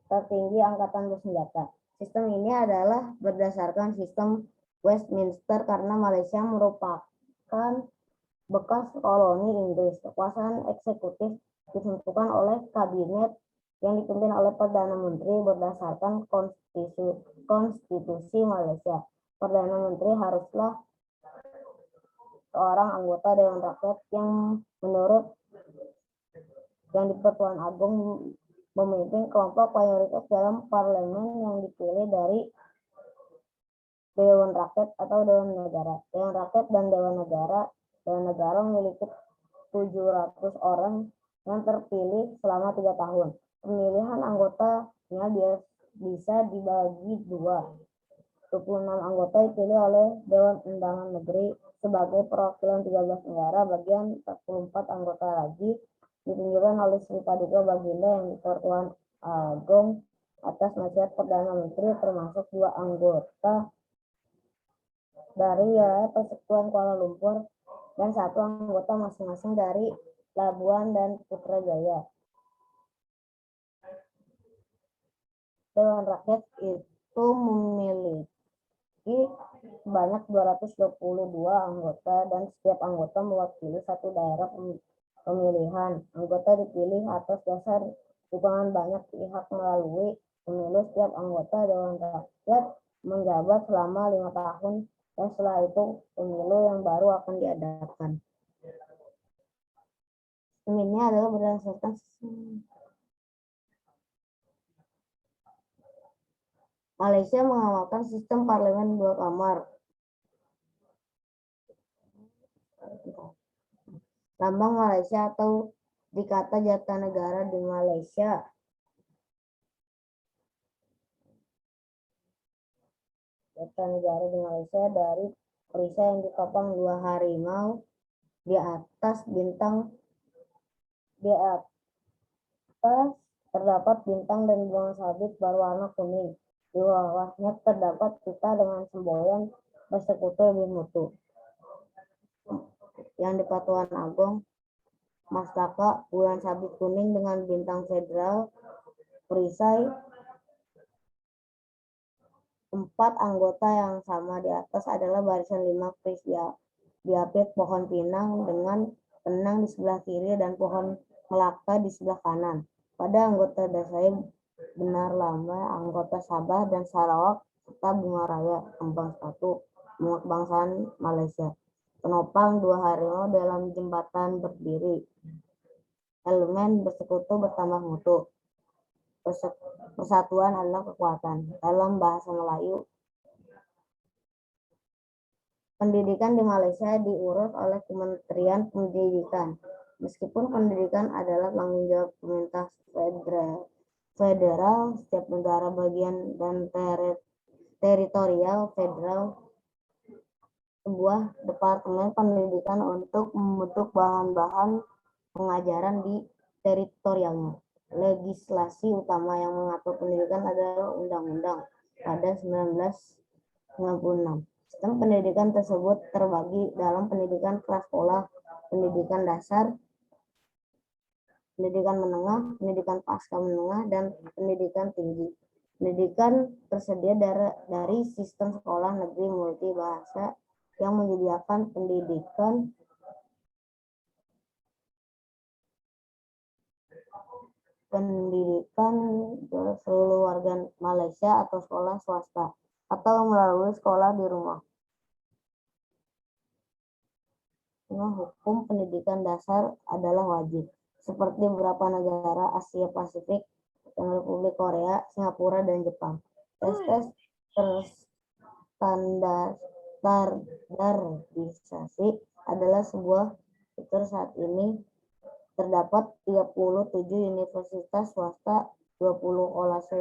tertinggi angkatan bersenjata. Sistem ini adalah berdasarkan sistem Westminster karena Malaysia merupakan bekas koloni Inggris. Kekuasaan eksekutif ditentukan oleh kabinet yang dipimpin oleh Perdana Menteri berdasarkan konstitusi Malaysia. Perdana Menteri haruslah seorang anggota Dewan Rakyat yang menurut yang di Pertuan Agung memimpin kelompok mayoritas dalam parlemen yang dipilih dari Dewan Rakyat atau Dewan Negara. Dewan Rakyat dan Dewan Negara memiliki 700 orang yang terpilih selama 3 tahun. Pemilihan anggotanya bisa dibagi 2. 26 anggota dipilih oleh Dewan Undangan Negeri sebagai perwakilan 13 negara, bagian 44 anggota lagi ditunjukkan oleh Sri Paduka Baginda yang di Pertuan Agong atas nasihat Perdana Menteri, termasuk 2 anggota dari Wilayah Persekutuan Kuala Lumpur dan 1 anggota masing-masing dari Labuan dan Putrajaya. Dewan Rakyat itu memiliki sebanyak 222 anggota dan setiap anggota mewakili 1 daerah pemilihan. Anggota dipilih atas dasar dukungan banyak pihak melalui pemilu. Setiap anggota Dewan Rakyat menjabat selama 5 tahun dan setelah itu pemilu yang baru akan diadakan. Sistem ini adalah berdasarkan Malaysia mengamalkan sistem parlemen 2 kamar. Lambang Malaysia atau dikata Jata Negara di Malaysia. Jata Negara di Malaysia dari perisai yang ditopang 2 harimau di atas terdapat bintang dan bunga sabit berwarna kuning. Di bawahnya terdapat pita dengan semboyan bersekutu lebih mutu. Yang di Pertuan Agong, Mastaka bulan sabit kuning dengan bintang federal. Perisai 4 anggota yang sama di atas adalah barisan 5 keris diapit pohon pinang dengan penang di sebelah kiri dan pohon melaka di sebelah kanan. Pada anggota dasar benar lamba, anggota Sabah dan Sarawak, serta bunga raya, kembang sepatu, bunga kebangsaan Malaysia. Penopang 2 harimau dalam jembatan berdiri. Elemen bersekutu bertambah mutu. Persatuan adalah kekuatan. Dalam bahasa Melayu, pendidikan di Malaysia diurus oleh Kementerian Pendidikan. Meskipun pendidikan adalah tanggung jawab pemerintah federal, setiap negara bagian dan teritorial federal sebuah departemen pendidikan untuk membentuk bahan-bahan pengajaran di teritorialnya. Legislasi utama yang mengatur pendidikan adalah Undang-Undang pada 1996. Sistem pendidikan tersebut terbagi dalam pendidikan prasekolah, pendidikan dasar, pendidikan menengah, pendidikan pasca menengah, dan pendidikan tinggi. Pendidikan tersedia dari sistem sekolah negeri multibahasa yang menyediakan pendidikan seluruh warga Malaysia atau sekolah swasta atau melalui sekolah di rumah. Hukum pendidikan dasar adalah wajib, seperti beberapa negara Asia Pasifik dan Republik Korea, Singapura, dan Jepang. Tes terstandarisasi adalah sebuah fitur. Saat ini terdapat 37 universitas swasta, 20 kolase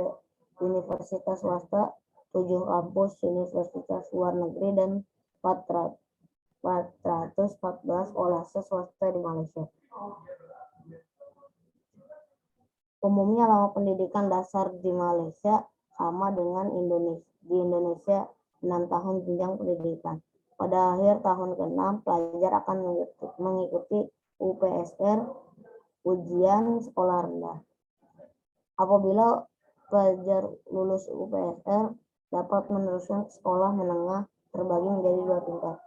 universitas swasta, 7 kampus universitas luar negeri, dan 414 kolase swasta di Malaysia. Umumnya lama pendidikan dasar di Malaysia sama dengan di Indonesia 6 tahun jenjang pendidikan. Pada akhir tahun ke-6, pelajar akan mengikuti UPSR, ujian sekolah rendah. Apabila pelajar lulus UPSR, dapat meneruskan sekolah menengah terbagi menjadi 2 tingkat.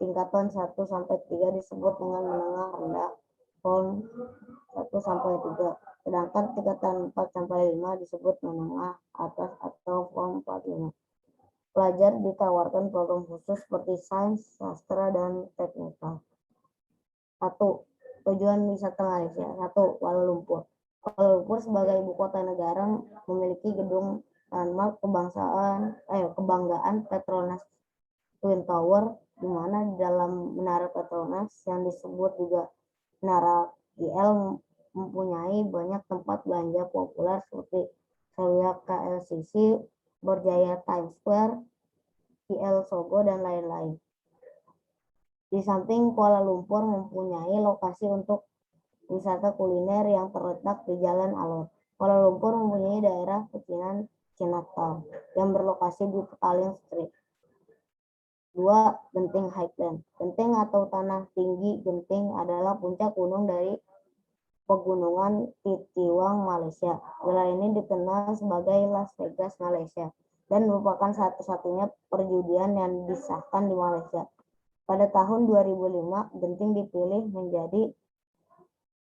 Tingkatan 1 sampai 3 disebut dengan menengah rendah, form 1 sampai 3. Sedangkan tingkatan 4 sampai 5 disebut menengah atas atau form 4-5. Pelajar ditawarkan program khusus seperti sains, sastra, dan teknikal. 1. Tujuan wisata Malaysia. 1. Kuala Lumpur. Kuala Lumpur sebagai ibu kota negara memiliki gedung landmark kebanggaan Petronas Twin Tower, di mana di dalam menara Petronas yang disebut juga menara GL mempunyai banyak tempat belanja populer seperti Selia KLCC, Berjaya Times Square, GL Sogo, dan lain-lain. Di samping Kuala Lumpur mempunyai lokasi untuk wisata kuliner yang terletak di Jalan Alor. Kuala Lumpur mempunyai daerah pecinan Chinatown yang berlokasi di Petaling Street. 2. Genting Highland. Genting atau tanah tinggi Genting adalah puncak gunung dari pegunungan Titiwang, Malaysia. Wilayah ini dikenal sebagai Las Vegas, Malaysia, dan merupakan satu-satunya perjudian yang disahkan di Malaysia. Pada tahun 2005, Genting dipilih menjadi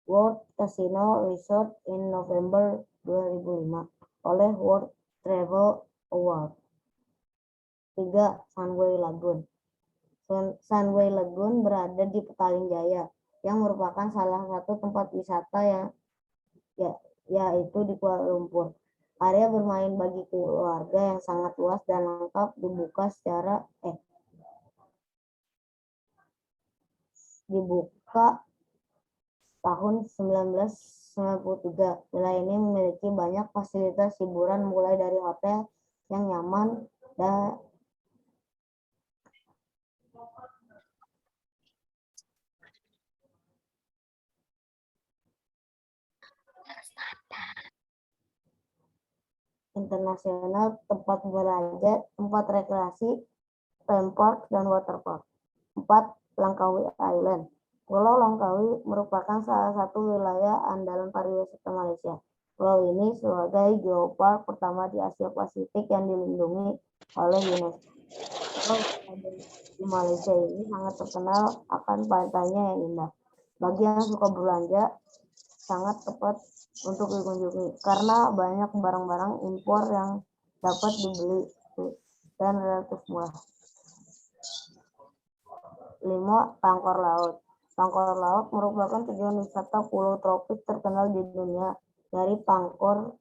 World Casino Resort in November 2005 oleh World Travel Award. 3. Sunway Lagoon. Sunway Lagoon berada di Petaling Jaya, yang merupakan salah satu tempat wisata yaitu di Kuala Lumpur. Area bermain bagi keluarga yang sangat luas dan lengkap dibuka tahun 1993. Wilayah ini memiliki banyak fasilitas hiburan mulai dari hotel yang nyaman dan internasional, tempat belanja, tempat rekreasi, theme park, dan water park. 4. Langkawi Island. Pulau Langkawi merupakan salah satu wilayah andalan pariwisata Malaysia. Pulau ini sebagai geopark pertama di Asia Pasifik yang dilindungi oleh UNESCO. Pulau di Malaysia ini sangat terkenal akan pantainya yang indah. Bagi yang suka berbelanja, sangat tepat untuk dikunjungi karena banyak barang-barang impor yang dapat dibeli dan relatif murah. 5. Tangkor Laut. Tangkor Laut merupakan tujuan wisata pulau tropis terkenal di dunia dari Tangkor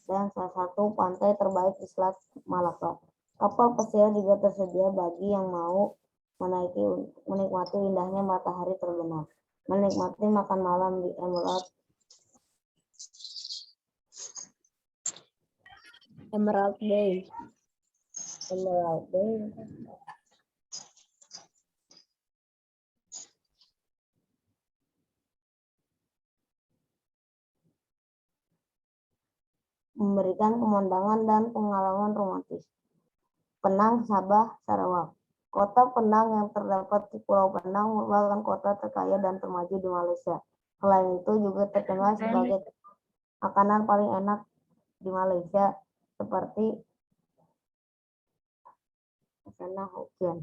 dan salah satu pantai terbaik di Selat Malaka. Kapal pesiar juga tersedia bagi yang mau menikmati indahnya matahari terbenam, menikmati makan malam di Emerald Bay. Memberikan pemandangan dan pengalaman romantis. Penang, Sabah, Sarawak. Kota Penang yang terdapat di Pulau Penang merupakan kota terkaya dan termaju di Malaysia. Selain itu juga terkenal sebagai makanan paling enak di Malaysia seperti makanan Hokkien.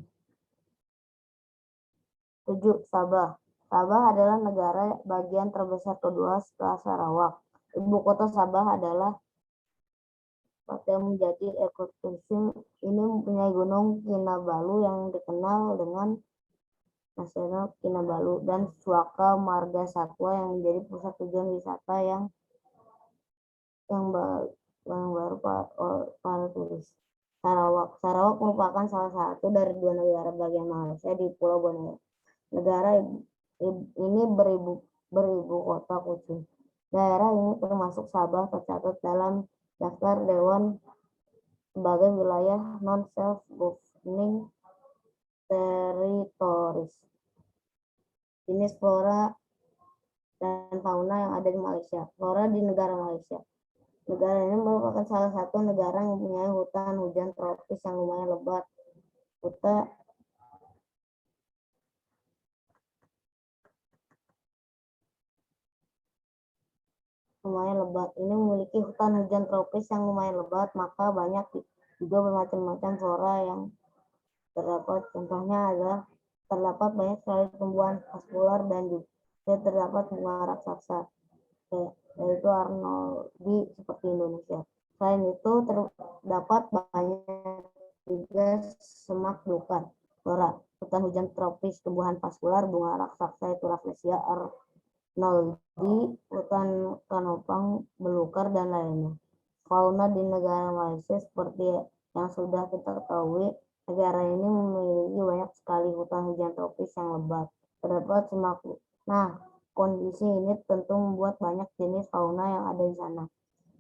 7. Sabah. Sabah adalah negara bagian terbesar kedua setelah Sarawak. Ibu kota Sabah adalah kota yang menjadi ekoturism. Ini mempunyai Gunung Kinabalu yang dikenal dengan Nasional Kinabalu dan Suaka Marga Satwa yang menjadi pusat tujuan wisata yang baru para turis. Sarawak. Sarawak merupakan salah satu dari 2 negara bagian Malaysia di Pulau Borneo. Negara ini beribu kota Kuching. Daerah ini termasuk Sabah tercatat dalam daftar Dewan sebagai wilayah non-self-governing territories. Jenis flora dan fauna yang ada di Malaysia. Flora di negara Malaysia. Negara ini merupakan salah satu negara yang mempunyai hutan hujan tropis yang lumayan lebat. Ini memiliki hutan hujan tropis yang lumayan lebat, maka banyak juga bermacam-macam flora yang terdapat. Contohnya adalah terdapat banyak sekali tumbuhan vaskular dan juga terdapat bunga raksasa, yaitu Arnoldi seperti Indonesia. Selain itu terdapat banyak juga semak belukar, flora, hutan hujan tropis, tumbuhan vaskular, bunga raksasa itu Rafflesia Arnoldi, hutan kanopang belukar dan lainnya. Fauna di negara Malaysia seperti yang sudah kita ketahui, negara ini memiliki banyak sekali hutan hujan tropis yang lebat. Terdapat semak. Nah, kondisi ini tentu membuat banyak jenis fauna yang ada di sana.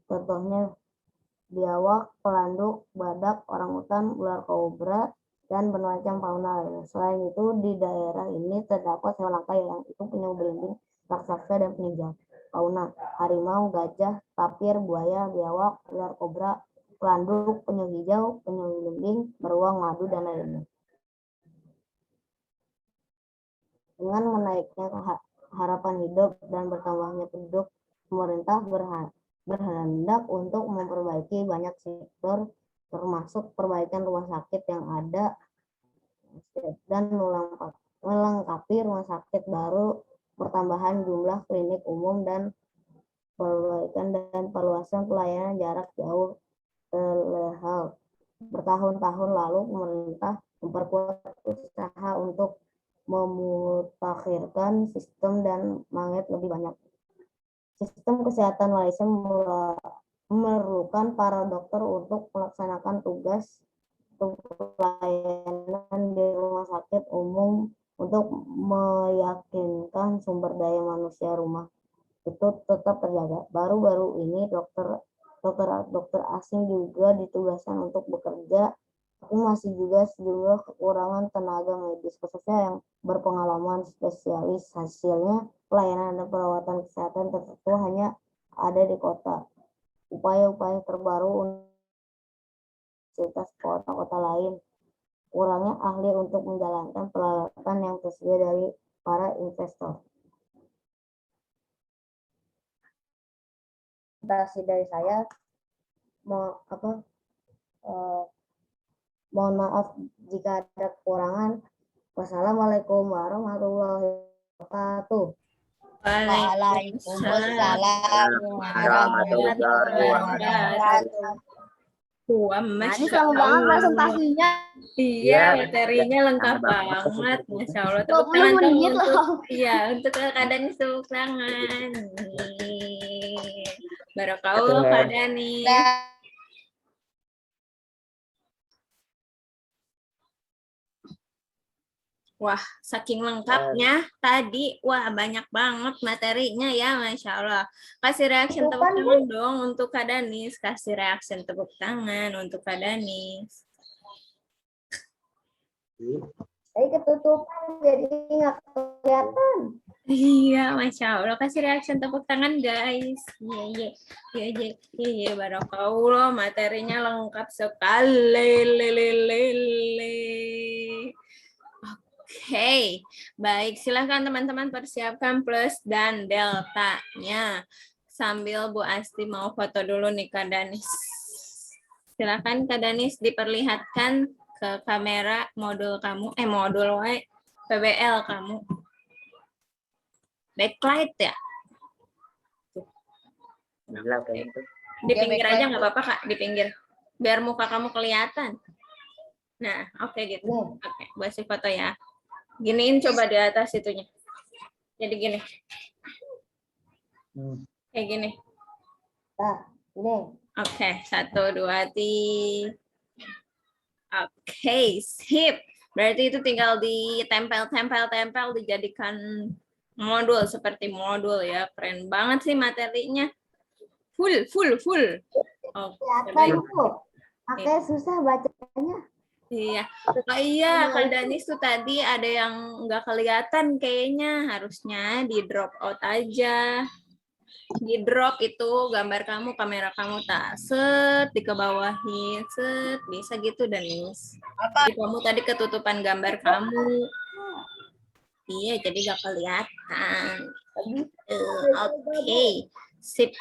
Contohnya biawak, pelanduk, badak, orangutan, ular kobra, dan bermacam fauna lainnya. Selain itu, di daerah ini terdapat hewan langka yang itu punya belimbing, raksasa, dan penunjang. Fauna, harimau, gajah, tapir, buaya, biawak, ular kobra, pelanduk, penyu hijau, penyu belimbing, beruang, madu, dan lainnya. Dengan menaiknya harapan hidup dan bertambahnya penduduk, pemerintah berhendak untuk memperbaiki banyak sektor, termasuk perbaikan rumah sakit yang ada dan melengkapi rumah sakit baru, pertambahan jumlah klinik umum, dan perbaikan dan perluasan pelayanan jarak jauh telehealth. Bertahun-tahun lalu pemerintah memperkuat usaha untuk memutakhirkan sistem dan magnet lebih banyak. Sistem kesehatan Malaysia memerlukan para dokter untuk melaksanakan tugas pelayanan di rumah sakit umum untuk meyakinkan sumber daya manusia rumah itu tetap terjaga. Baru-baru ini dokter asing juga ditugaskan untuk bekerja, tapi masih juga sejumlah kekurangan tenaga medis khususnya yang berpengalaman spesialis. Hasilnya pelayanan dan perawatan kesehatan tertentu hanya ada di kota. Upaya-upaya terbaru universitas kota-kota lain, kurangnya ahli untuk menjalankan peralatan yang tersedia dari para investor. Dari saya, mohon maaf jika ada kekurangan. Wassalamualaikum warahmatullahi wabarakatuh. Waalaikumsalam warahmatullahi wabarakatuh. Wah, Ini Masya seru banget Allah. presentasinya. Iya, materinya lengkap banget. Masya Allah. Tepuk tangan 20 dong menit untuk, loh. iya, untuk Kak Danis, tepuk tangan. Barakallah Kak Danis. Wah, saking lengkapnya tadi, wah banyak banget materinya ya, Masya Allah. Kasih reaction tepuk tangan dong untuk Kak Danis. Kasih reaction tepuk tangan untuk Kak Danis. Ketutupan jadi nggak kelihatan. Iya, Masya Allah. Kasih reaction tepuk tangan, guys. Iya, barakallah. Materinya lengkap sekali. Oke, baik. Silahkan teman-teman persiapkan plus dan deltanya. Sambil Bu Asti mau foto dulu nih Kak Danis. Silahkan Kak Danis diperlihatkan ke kamera modul kamu, modul PBL kamu. Backlight ya? Gila kayak itu. Di pinggir aja nggak apa-apa Kak, di pinggir. Biar muka kamu kelihatan. Nah, oke gitu. Oke, Bu Asti foto ya. Giniin coba di atas itunya. Jadi gini. Kayak gini. Nah, ini. Oke, 1, 2, 3. Oke, sip. Berarti itu tinggal ditempel, dijadikan modul seperti modul ya. Keren banget sih materinya. Full. Kelihatan tuh. Makanya susah bacanya. Iya. Oh iya, Kak Danis tuh tadi ada yang nggak kelihatan kayaknya. Harusnya di drop out aja. Di drop itu gambar kamu, kamera kamu tak set dikebawahin, set bisa gitu Danis. Jadi kamu tadi ketutupan gambar kamu. Iya, jadi gak kelihatan. Oke, sip.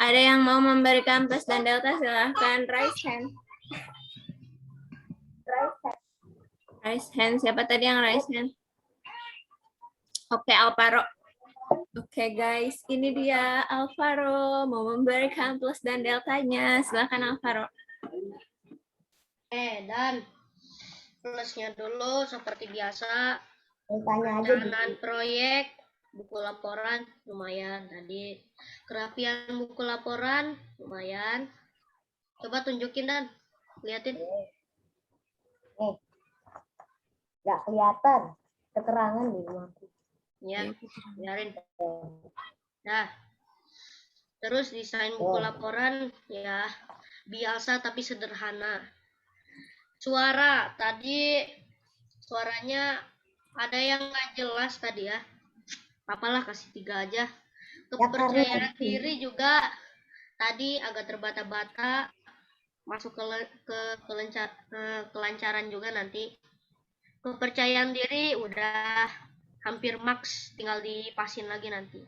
Ada yang mau memberikan plus dan delta, silahkan raise hand. Raise hand. Siapa tadi yang raise hand? Oke, Alvaro. Oke guys, ini dia Alvaro mau memberikan plus dan deltanya. Silahkan Alvaro. Dan plusnya dulu seperti biasa. Tanya aja. Perencanaan proyek, buku laporan lumayan tadi. Kerapian buku laporan lumayan. Coba tunjukin Dan, liatin. Nggak kelihatan keterangan di rumahku. Ya, biarin. Nah, terus desain buku laporan ya biasa tapi sederhana. Suara tadi suaranya ada yang nggak jelas tadi ya. Apalah kasih 3 aja. Kepercayaan diri juga tadi agak terbata-bata. Masuk ke kelancaran juga nanti. Kepercayaan diri udah hampir max, tinggal dipasin lagi nanti.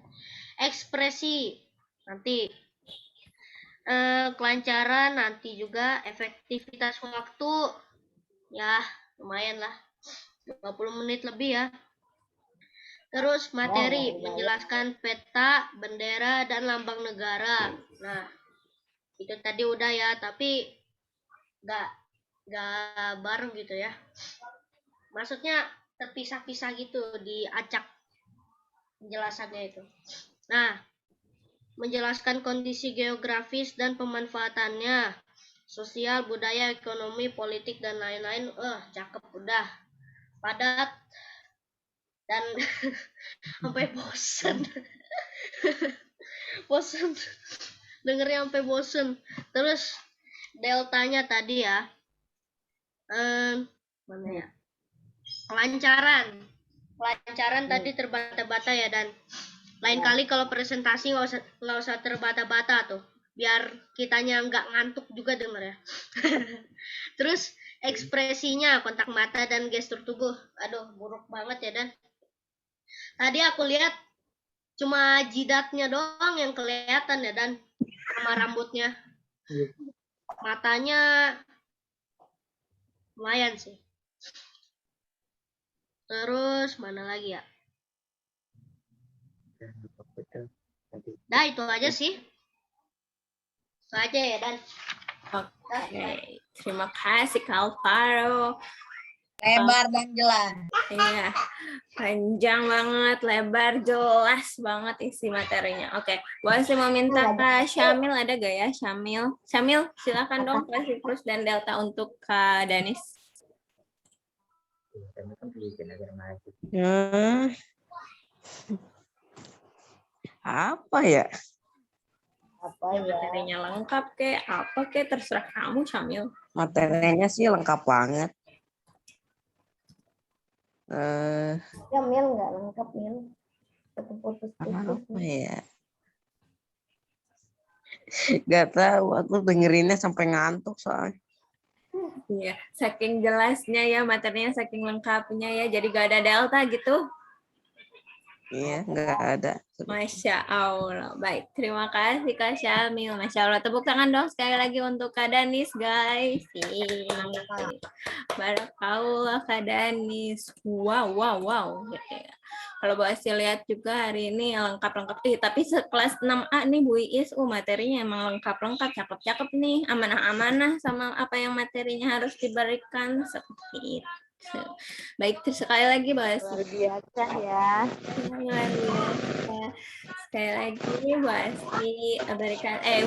Ekspresi nanti. Kelancaran nanti juga. Efektivitas waktu ya lumayan lah, 20 menit lebih ya. Terus materi menjelaskan peta, bendera, dan lambang negara. Nah, itu tadi udah ya, tapi nggak bareng gitu ya. Maksudnya terpisah-pisah gitu, diacak penjelasannya itu. Nah, menjelaskan kondisi geografis dan pemanfaatannya, sosial, budaya, ekonomi, politik, dan lain-lain. Cakep udah. Padat dan sampai bosen. Bosen. Dengernya sampai bosen. Terus deltanya tadi ya. Mana ya? Kelancaran tadi terbata-bata ya, dan lain kali kalau presentasi nggak usah terbata-bata tuh, biar kitanya nggak ngantuk juga denger ya. Terus ekspresinya, kontak mata dan gestur tubuh, aduh buruk banget ya. Dan tadi aku lihat cuma jidatnya doang yang kelihatan ya, dan sama rambutnya. Matanya lumayan sih. Terus mana lagi ya? Nah, itu aja sih. Itu aja ya, Dan. Oke, terima kasih Kak Alvaro. Lebar dan jelas. Iya, panjang banget, lebar, jelas banget isi materinya. Oke, gue sih mau minta Kak Syamil, ada gak ya Syamil? Syamil, silakan dong kasih plus dan delta untuk Kak Danis. Apa ya? Materinya lengkap kek, apa kek, terserah kamu Syamil. Materinya sih lengkap banget. Ya Mil nggak lengkap Mil. Putus-putus. Apa ya? Gak tahu, aku dengerinnya sampai ngantuk soalnya. Iya, saking jelasnya ya materinya, saking lengkapnya ya, jadi gak ada delta gitu. Iya, nggak ada. Masya Allah. Baik, terima kasih Kak Syamil. Masya Allah. Tepuk tangan dong sekali lagi untuk Kak Danis, guys. Barakallah Kak Danis. Wow, wow, wow. Ya. Kalau Bu Asy lihat juga hari ini lengkap-lengkap. Tapi sekelas 6A nih Bu Iis, materinya emang lengkap-lengkap, cakep-cakep nih. Amanah-amanah sama apa yang materinya harus diberikan. Seperti itu. Baik, sekali lagi Bu Asy. Luar biasa ya. Luar biasa. Sekali lagi Bu Asy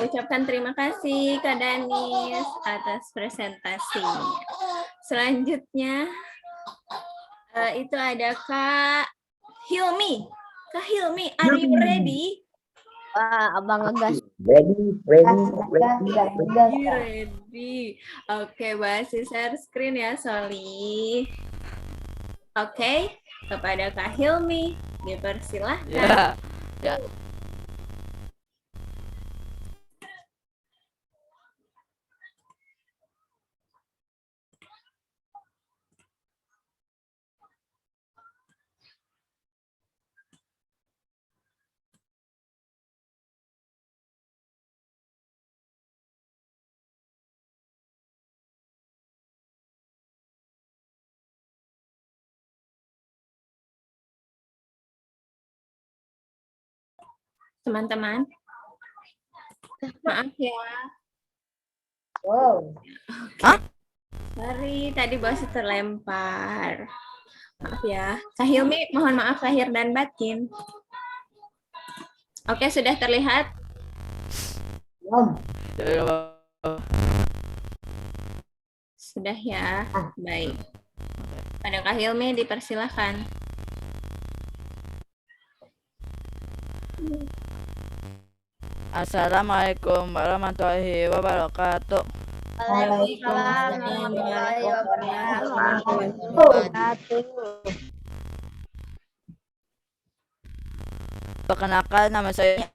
ucapkan terima kasih Kak Danis atas presentasinya. Selanjutnya itu ada Kak Hilmi. Kak Hilmi, are you ready? Wah, abang ngegas. Ready. Ready. Oke, Bu Asy share screen ya, Soli. Oke, kepada Kak Hilmi, dipersilahkan. Ya. Teman-teman, maaf ya. Wow. Sorry, tadi Bu Asy terlempar. Maaf ya. Kak Hilmi, mohon maaf lahir dan batin. Oke, sudah terlihat? Belum. Sudah ya. Baik. Pada Kak Hilmi dipersilahkan. Assalamualaikum warahmatullahi wabarakatuh. Waalaikumsalam warahmatullahi wabarakatuh. Perkenalkan, nama saya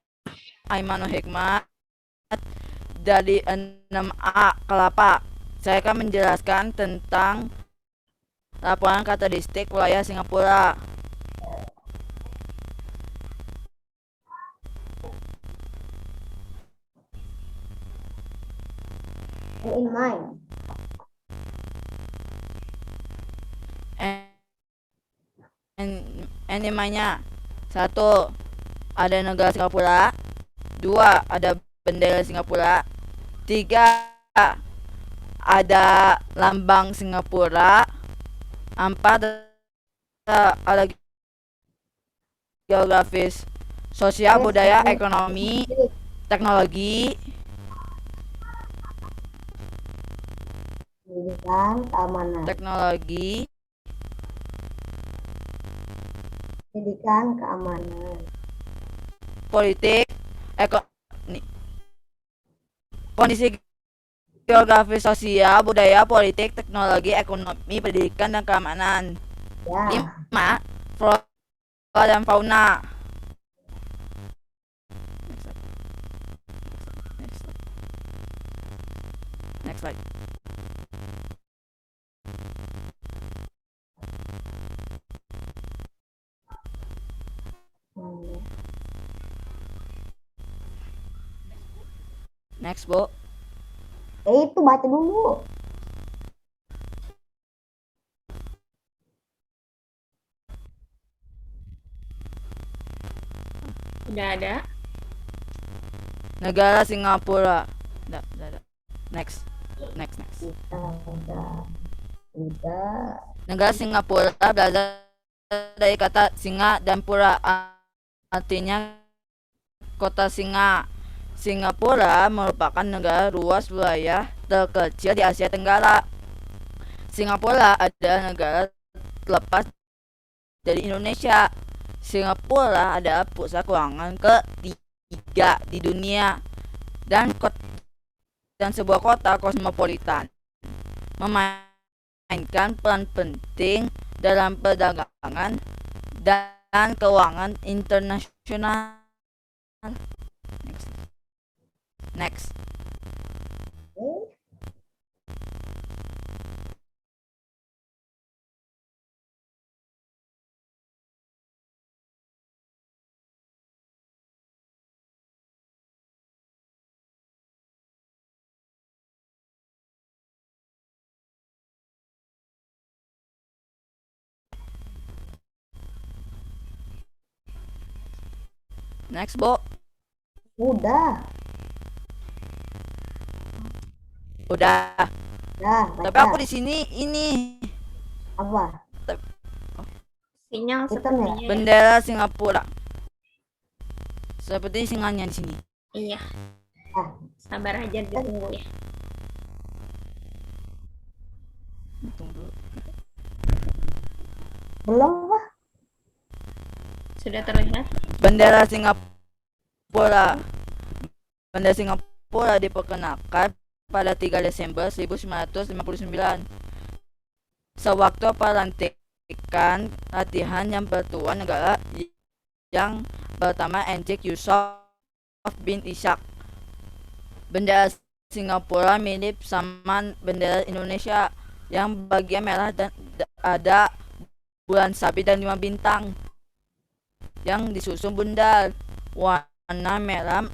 Aimanul Hikmat dari 6A Kelapa. Saya akan menjelaskan tentang laporan karakteristik wilayah Singapura. In mind. Animanya 1. Ada negara Singapura. 2. Ada bendera Singapura. 3. Ada lambang Singapura. 4. Ada geografis, sosial, budaya, ekonomi, teknologi, Pendidikan, keamanan. teknologi, Pendidikan, keamanan. politik, kondisi geografis, sosial, budaya, politik, teknologi, ekonomi, pendidikan, dan keamanan. Ya. 5. Flora dan fauna. Next slide. Next, Bu. Itu baca dulu. Sudah ada? Negara Singapura. Next. Tidak. Negara Singapura berasal dari kata singa dan pura, artinya kota singa. Singapura merupakan negara luas wilayah terkecil di Asia Tenggara. Singapura adalah negara terlepas dari Indonesia. Singapura adalah pusat keuangan ketiga di dunia dan sebuah kota kosmopolitan, memainkan peran penting dalam perdagangan dan keuangan internasional. Next. Next, Bu. Udah. Udah. Dah, Tapi baca. aku di sini ini Apa? Sinyal Hitam ya? sepertinya. bendera Singapura. Seperti singanya di sini. Iya. Ah. Sabar aja ditunggu ya. Tunggu. Belum lah. Sudah terlihat? Bendera Singapura. Bendera Singapura diperkenalkan pada 3 Desember 1959. Sewaktu pelantikan latihan yang pertuan negara yang pertama Encik Yusof bin Ishak. Bendera Singapura mirip sama bendera Indonesia yang bagian merah dan ada bulan sabit dan 5 bintang yang disusun bundar. Warna merah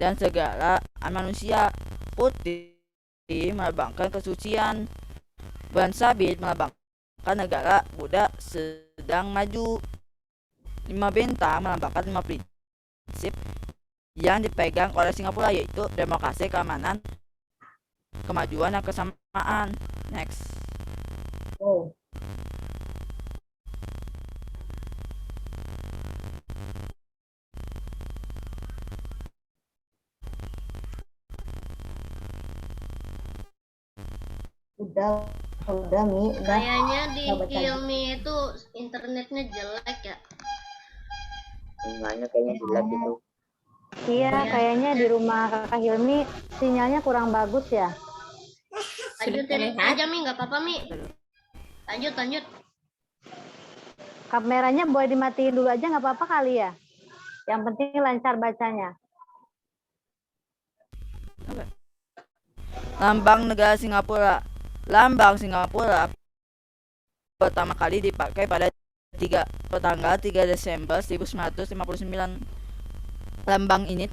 dan segala manusia. Putih melambangkan kesucian. Bulan sabit melambangkan negara Buddha sedang maju. 5 bintang melambangkan 5 prinsip yang dipegang oleh Singapura, yaitu demokrasi, keamanan, kemajuan, dan kesamaan. Next. Oh. Udah Mi, udah. Kayaknya di Nggak baca. Hilmi itu internetnya jelek ya. Sinyalnya kayaknya jelek gitu. Iya, kayaknya di rumah Kakak Hilmi sinyalnya kurang bagus ya. Lanjutin terlihat? aja Mi, nggak apa-apa Mi. Lanjut. Kameranya boleh dimatiin dulu aja nggak apa-apa kali ya. Yang penting lancar bacanya. Lambang negara Singapura. Lambang Singapura pertama kali dipakai pada tanggal 3 Desember 1959. Lambang ini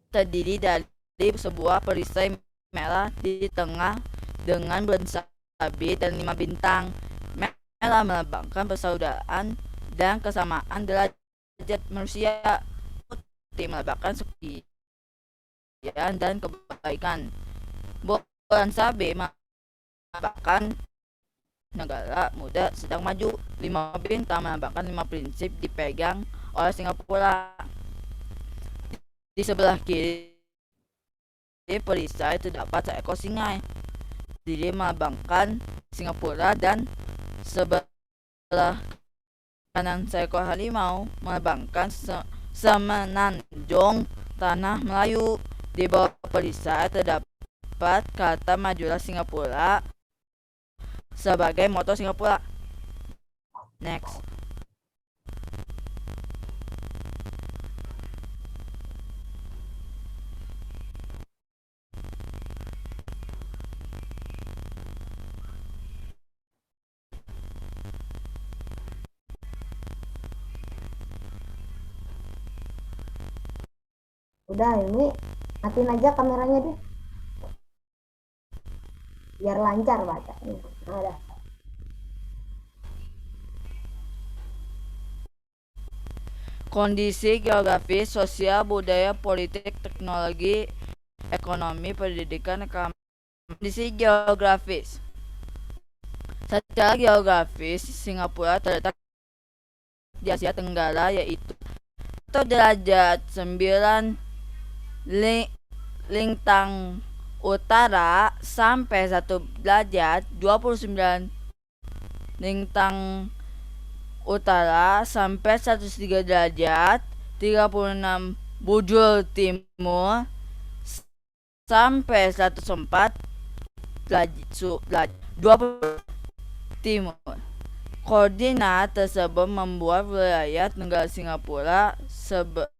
terdiri dari sebuah perisai merah di tengah dengan bulan sabit dan 5 bintang. Merah melambangkan persaudaraan dan kesamaan derajat manusia. Putih melambangkan kesucian dan kebaikan. Bulan sabit melambangkan negara muda sedang maju. 5 bintang melambangkan 5 prinsip dipegang oleh Singapura. Di sebelah kiri perisai terdapat seekor singa. Diri melambangkan Singapura dan sebelah kanan seekor harimau melambangkan semenanjung tanah Melayu. Di bawah perisai terdapat kata majulah Singapura sebagai moto Singapura. Next. Udah ini matiin aja kameranya deh. Biar lancar baca. Nah, udah. Kondisi geografis, sosial, budaya, politik, teknologi, ekonomi, pendidikan, kondisi geografis. Secara geografis, Singapura terletak di Asia Tenggara, yaitu derajat 9 lintang utara sampai 1 derajat 29 lintang utara sampai 103 derajat 36 bujur timur sampai 104 derajat 20 timur. Koordinat tersebut membuat wilayah negara Singapura sebelah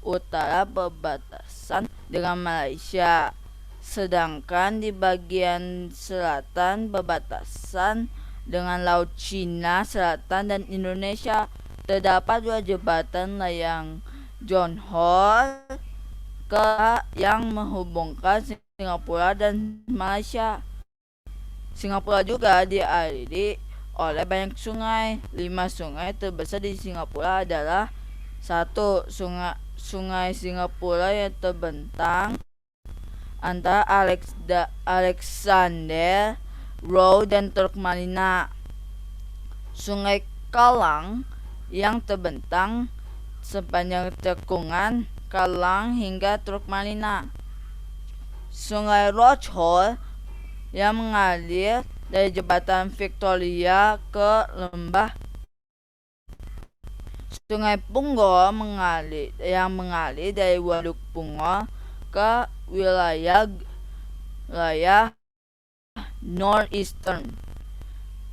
utara berbatasan dengan Malaysia, sedangkan di bagian selatan berbatasan dengan Laut Cina Selatan dan Indonesia. Terdapat 2 jembatan layang John Hall yang menghubungkan Singapura dan Malaysia. Singapura juga dialiri oleh banyak sungai. 5 sungai terbesar di Singapura adalah: 1. Sungai Singapura yang terbentang antara Alexander Road dan Turkmalina. Sungai Kalang yang terbentang sepanjang cekungan Kalang hingga Turkmalina. Sungai Roch Hole yang mengalir dari jembatan Victoria ke lembah. Sungai Punggol yang mengalir dari Waduk Punggol ke wilayah Northeastern.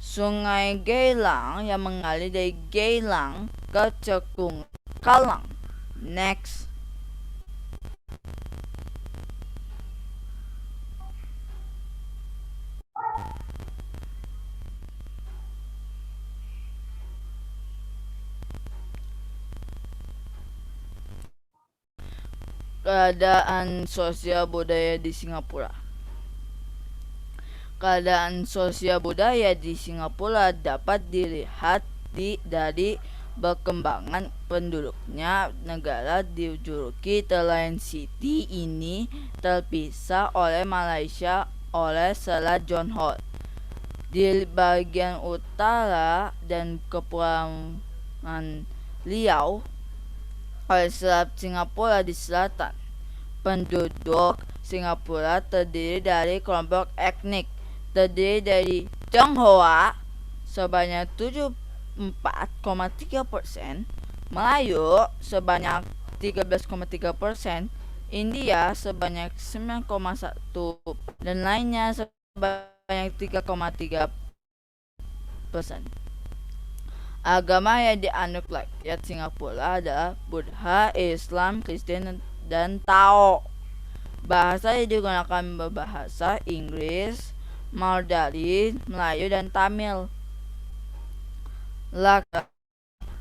Sungai Geylang yang mengalir dari Geylang ke Cekung Kalang. Next. Keadaan sosial budaya di Singapura. Keadaan sosial budaya di Singapura dapat dilihat dari perkembangan penduduknya. Negara dijuluki The Lion City ini terpisah oleh Malaysia oleh Selat John Hall di bagian utara dan Kepulauan Riau oleh Selat Singapura di selatan. Penduduk Singapura terdiri dari kelompok etnik terdiri dari Tionghoa sebanyak 74,3%, Melayu sebanyak 13,3%, India sebanyak 9,1%, dan lainnya sebanyak 3,3%. Agama yang dianut rakyat Singapura adalah Buddha, Islam, Kristen, dan Tao. Bahasa yang digunakan berbahasa Inggris, Mandarin, Melayu, dan Tamil.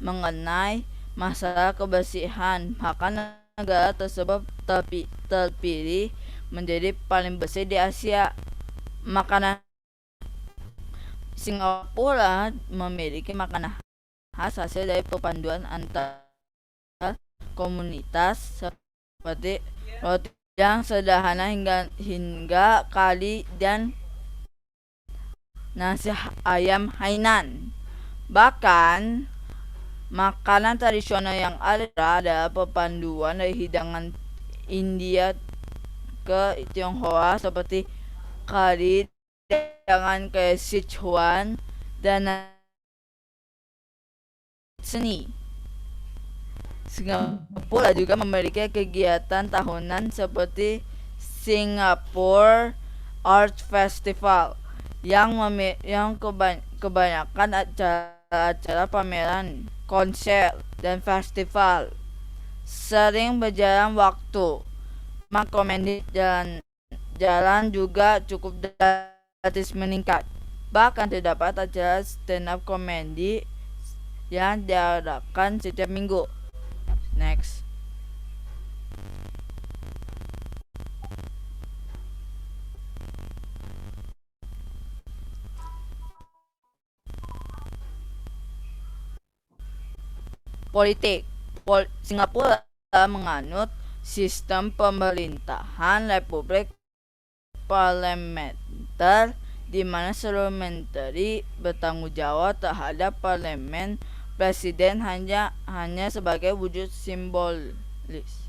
Mengenai masalah kebersihan, maka negara tersebut terpilih menjadi paling bersih di Asia. Makanan Singapura memiliki makanan khas hasil dari perpaduan antara komunitas seperti roti yang sederhana hingga kari dan nasi ayam Hainan. Bahkan makanan tradisional yang ada adalah perpaduan dari hidangan India ke Tionghoa seperti kari dengan kayak Sichuan dan seni. Singapura juga memiliki kegiatan tahunan seperti Singapore Art Festival yang kebanyakan acara pameran, konser, dan festival. Sering berjalan waktu. Komedi jalan juga cukup gratis meningkat. Bahkan terdapat acara stand up comedy yang diadakan setiap minggu. Next. Politik. Singapura menganut sistem pemerintahan republik parlementer di mana seluruh menteri bertanggung jawab terhadap parlemen. Presiden hanya sebagai wujud simbolis.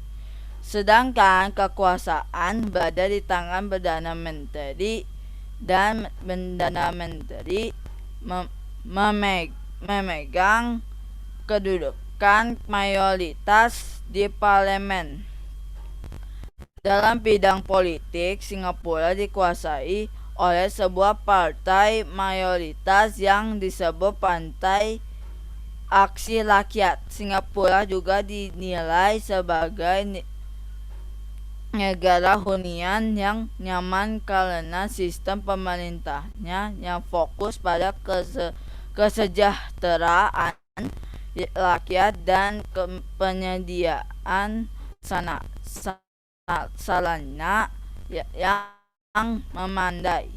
Sedangkan kekuasaan berada di tangan Perdana Menteri dan Perdana Menteri memegang kedudukan mayoritas di parlemen. Dalam bidang politik, Singapura dikuasai oleh sebuah partai mayoritas yang disebut Partai Aksi Rakyat. Singapura juga dinilai sebagai negara hunian yang nyaman karena sistem pemerintahnya yang fokus pada kesejahteraan rakyat dan penyediaan sarana yang memadai.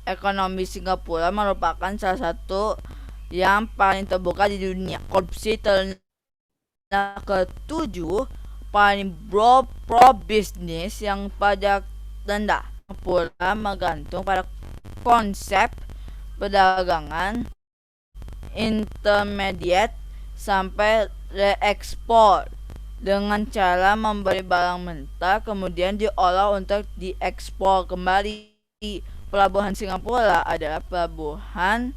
ekonomi Singapura merupakan salah satu yang paling terbuka di dunia. Korupsi terendah ketujuh, paling pro bisnis yang pajak rendah. Singapura menggantung pada konsep perdagangan intermediate sampai reekspor dengan cara membeli barang mentah kemudian diolah untuk diekspor kembali. Pelabuhan Singapura adalah pelabuhan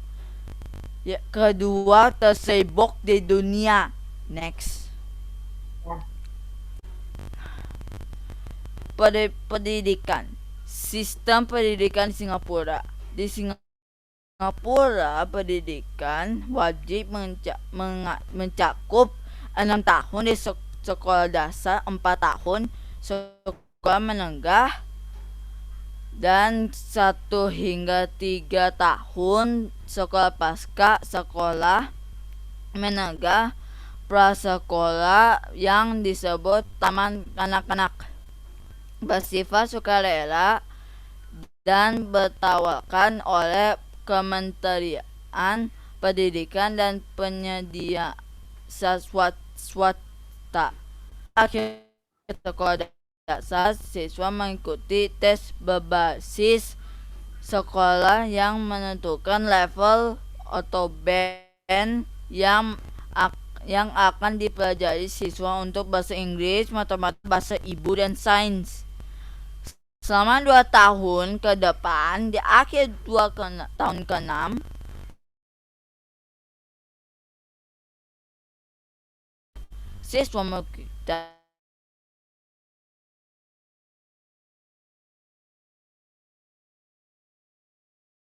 kedua tersibuk di dunia. Next. Pendidikan. Sistem pendidikan Singapura. Di Singapura, pendidikan wajib mencakup 6 tahun di sekolah dasar, 4 tahun sekolah menengah, dan 1 hingga 3 tahun sekolah pasca sekolah menengah prasekolah yang disebut taman kanak-kanak, bersifat sukarela dan bertawarkan oleh Kementerian Pendidikan dan penyedia swasta. Akhir sekolah dasar, siswa mengikuti tes berbasis sekolah yang menentukan level atau band yang akan dipelajari siswa untuk bahasa Inggris, matematika, bahasa ibu, dan sains. Selama 2 tahun ke depan, di akhir tahun ke-6, siswa mengikuti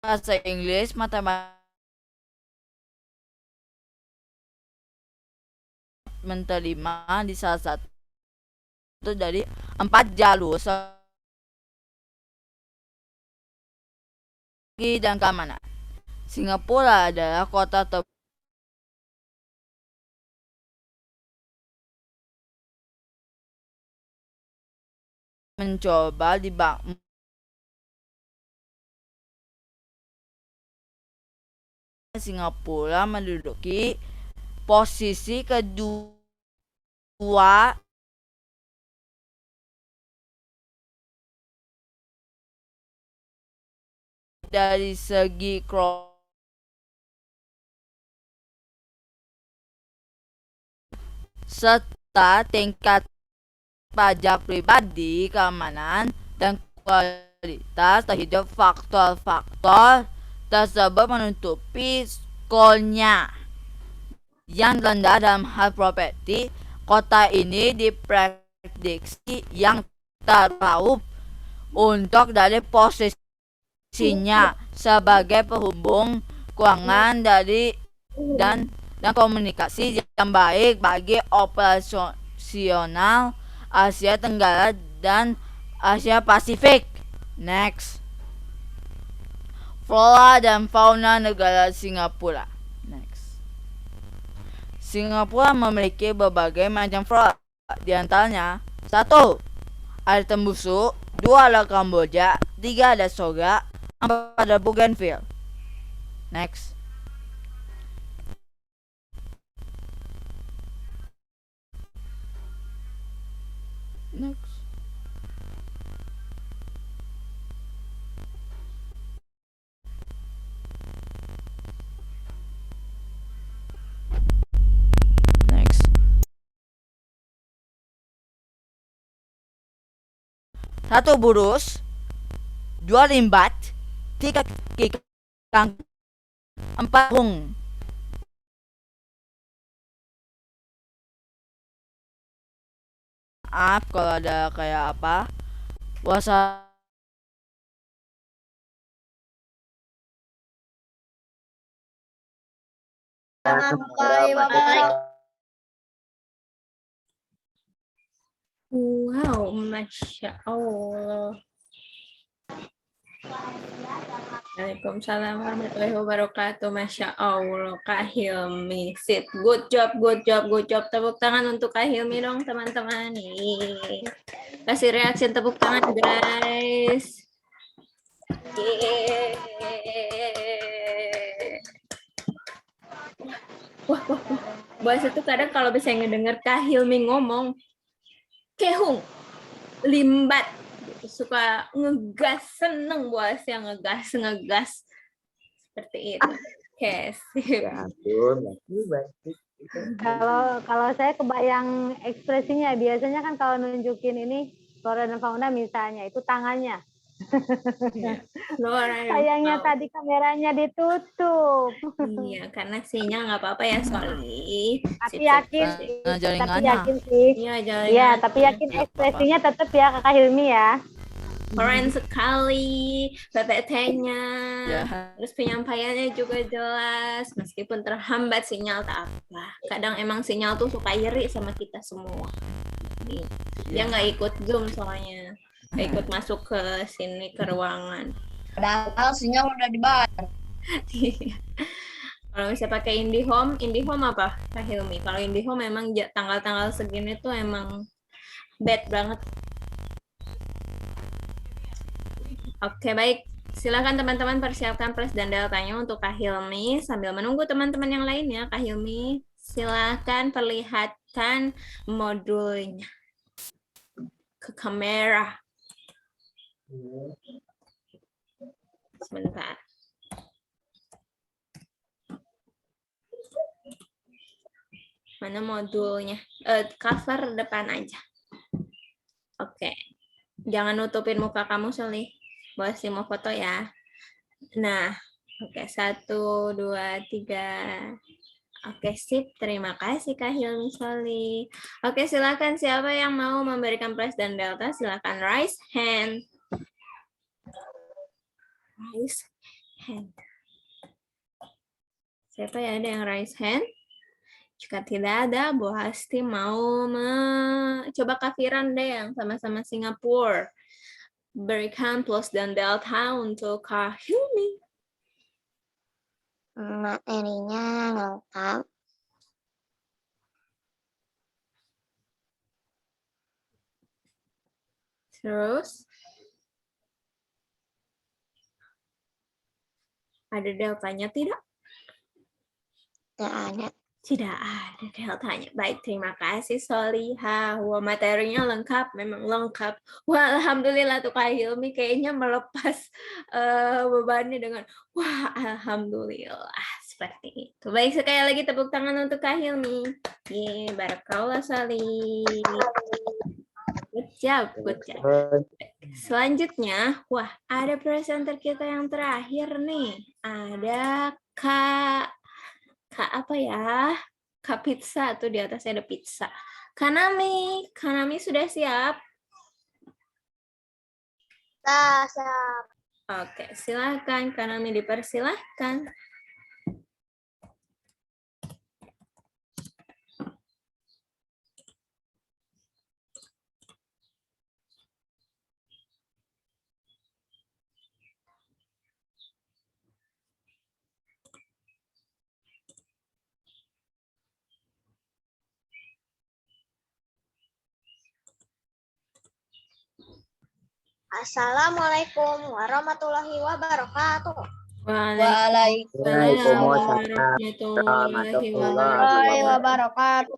bahasa Inggris, matematika, menerima di salah satu dari 4 jalur dan keamanan. Singapura adalah kota mencoba Singapura menduduki posisi kedua dari segi serta tingkat pajak pribadi, keamanan, dan kualitas terhadap faktor-faktor tersebut menutupi skornya yang rendah dalam hal properti. Kota ini diprediksi yang terbaik untuk dari posisinya sebagai penghubung keuangan dan komunikasi yang baik bagi operasional Asia Tenggara dan Asia Pasifik. Next. Flora dan fauna negara Singapura. Next. Singapura memiliki berbagai macam flora. Di antaranya 1. Ada tembusu, 2 ada Kamboja, 3 ada soga, 4 ada bougainville. Next. Next. Next. 1 burus, 2 limbat, 3 kikang, 4 burung. Maaf kalau ada kayak apa. Wow, Masya Allah. Waalaikumsalam warahmatullahi wabarakatuh. Masya Allah, Kak Hilmi. Sit. Good job, good job, good job. Tepuk tangan untuk Kak Hilmi dong, teman-teman. Nih. Kasih reaksi tepuk tangan, guys. Yeay. Wah. Bos itu kadang kalau bisa ngedenger Kak Hilmi ngomong, kehung, limbat, gitu. Suka ngegas, seneng bos yang ngegas. Seperti itu. Oke, sip. Ya ampun, pasti. Kalau saya kebayang ekspresinya, biasanya kan kalau nunjukin ini flora dan fauna misalnya itu tangannya. Sayangnya tadi kameranya ditutup. Iya, karena sinyal nggak apa-apa ya, Soli. Tapi yakin Nah, sih. jaringannya. Tapi yakin sih. Iya, Iya, tapi yakin ekspresinya tetap ya Kakak Hilmi ya. keren sekali PPT-nya. Ya. Terus penyampaiannya juga jelas, meskipun terhambat sinyal tak apa. Kadang emang sinyal tuh suka iri sama kita semua. Dia nggak ikut Zoom soalnya. Nggak ikut masuk ke sini ke ruangan. Padahal sinyal udah dibayar. Kalau misalnya pakai IndiHome apa Kak Hilmi? Kalau IndiHome memang tanggal-tanggal segini tuh emang bad banget. Oke, baik. Silakan teman-teman persiapkan plus dan deltanya untuk Kak Hilmi. Sambil menunggu teman-teman yang lainnya, Kak Hilmi, silakan perlihatkan modulnya ke kamera. Sebentar. Mana modulnya? Cover depan aja. Oke. Jangan nutupin muka kamu, Soli. Bos mau foto ya. Nah, oke. 1, 2, 3. Oke, sip. Terima kasih, Kak Hilmi Soli. Oke, silakan siapa yang mau memberikan plus dan delta, silakan raise hand. Raise hand. Siapa ya ada yang raise hand? Jika tidak ada, Bu Hasti mau coba kafiran deh yang sama-sama Singapura. Berikan plus dan delta untuk Kak Hilmi. Materinya lengkap. Terus ada deltanya tidak? Tidak ada. Tidak ada deltanya. Baik, terima kasih Soliha. Wah, materinya lengkap, memang lengkap. Wah, alhamdulillah tuh Kak Hilmi kayaknya melepas bebannya dengan wah, alhamdulillah. Seperti itu. Baik, sekali lagi tepuk tangan untuk Kak Hilmi. Yeay, barakallah Soli. Good job. Selanjutnya, wah, ada presenter kita yang terakhir nih. Ada Kak apa ya? Kak Pizza tuh di atasnya ada pizza. Kanami sudah siap? Siap. Oke, silakan Kanami dipersilahkan. Assalamualaikum warahmatullahi wabarakatuh. Waalaikumsalam warahmatullahi wabarakatuh.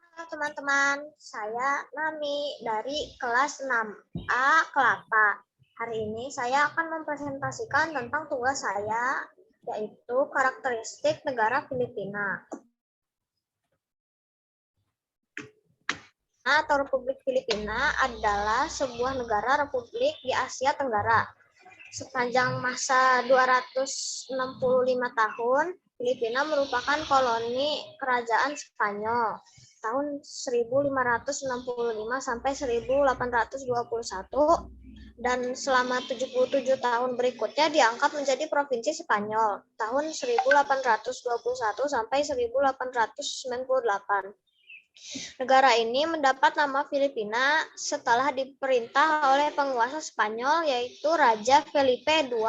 Halo teman-teman, saya Nami dari kelas 6A Kelapa. Hari ini saya akan mempresentasikan tentang tugas saya, yaitu karakteristik negara Filipina. Atau Republik Filipina adalah sebuah negara republik di Asia Tenggara. Sepanjang masa 265 tahun, Filipina merupakan koloni kerajaan Spanyol. Tahun 1565 sampai 1821 dan selama 77 tahun berikutnya diangkat menjadi provinsi Spanyol. Tahun 1821 sampai 1898. Negara ini mendapat nama Filipina setelah diperintah oleh penguasa Spanyol yaitu Raja Felipe II.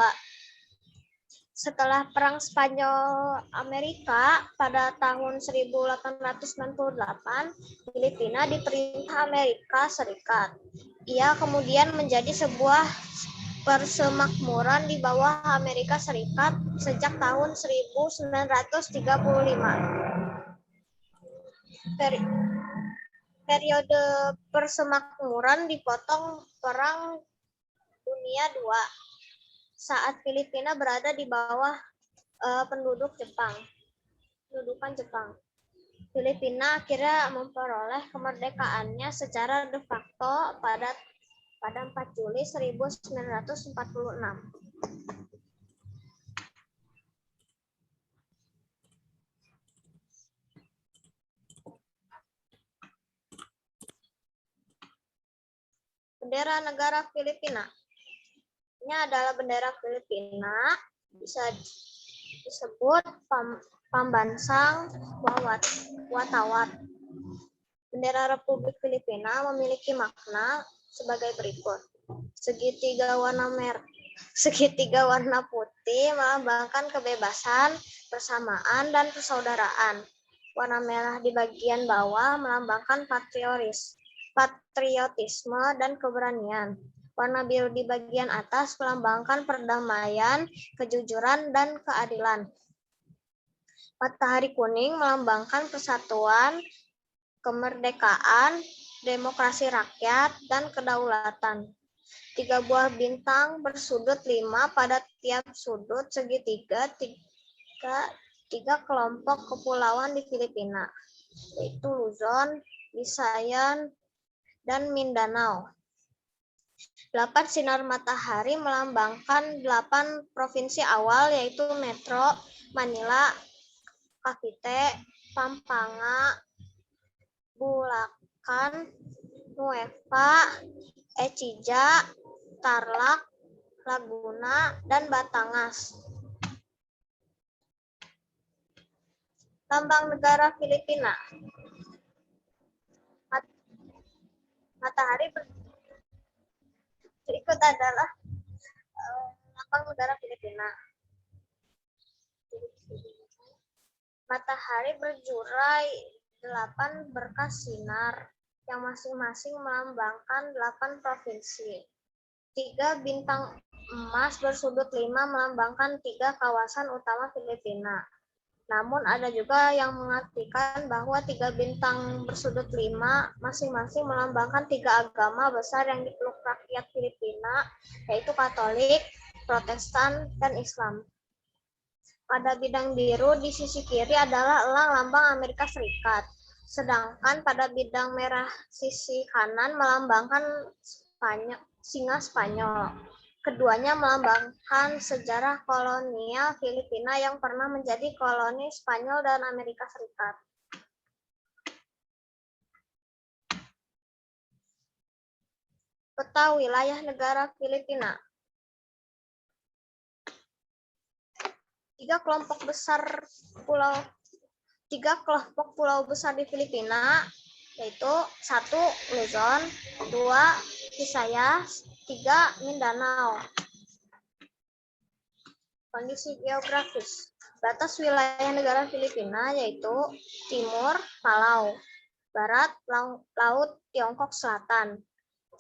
Setelah Perang Spanyol-Amerika pada tahun 1898, Filipina diperintah Amerika Serikat. ia kemudian menjadi sebuah persemakmuran di bawah Amerika Serikat sejak tahun 1935. Periode persemakmuran dipotong Perang Dunia II saat Filipina berada di bawah pendudukan Jepang. Filipina akhirnya memperoleh kemerdekaannya secara de facto pada 4 Juli 1946. Bendera negara Filipina. Ini adalah bendera Filipina, bisa disebut Pambansang Watawat. Bendera Republik Filipina memiliki makna sebagai berikut. Segitiga warna putih melambangkan kebebasan, persamaan, dan persaudaraan. Warna merah di bagian bawah melambangkan patriotisme dan keberanian. Warna biru di bagian atas melambangkan perdamaian, kejujuran, dan keadilan. Matahari kuning melambangkan persatuan, kemerdekaan, demokrasi rakyat, dan kedaulatan. 3 buah bintang bersudut 5 pada tiap sudut segitiga 3 kelompok kepulauan di Filipina, yaitu Luzon, Visayan, dan Mindanao. 8 sinar matahari melambangkan 8 provinsi awal, yaitu Metro Manila, Cavite, Pampanga, Bulacan, Nueva Ecija, Tarlac, Laguna, dan Batangas. Lambang negara Filipina. Matahari berikut adalah lambang negara Filipina. Matahari berjurai 8 berkas sinar yang masing-masing melambangkan 8 provinsi. 3 bintang emas bersudut 5 melambangkan 3 kawasan utama Filipina. Namun ada juga yang mengartikan bahwa 3 bintang bersudut 5 masing-masing melambangkan 3 agama besar yang dipeluk rakyat Filipina, yaitu Katolik, Protestan, dan Islam. Pada bidang biru di sisi kiri adalah elang lambang Amerika Serikat. Sedangkan pada bidang merah sisi kanan melambangkan singa Spanyol. Keduanya melambangkan sejarah kolonial Filipina yang pernah menjadi koloni Spanyol dan Amerika Serikat. Peta wilayah negara Filipina. 3 kelompok pulau besar di Filipina, yaitu 1 Luzon, 2 Visayas, 3 Mindanao. Kondisi geografis. Batas wilayah negara Filipina yaitu timur Palau, barat Laut Tiongkok Selatan,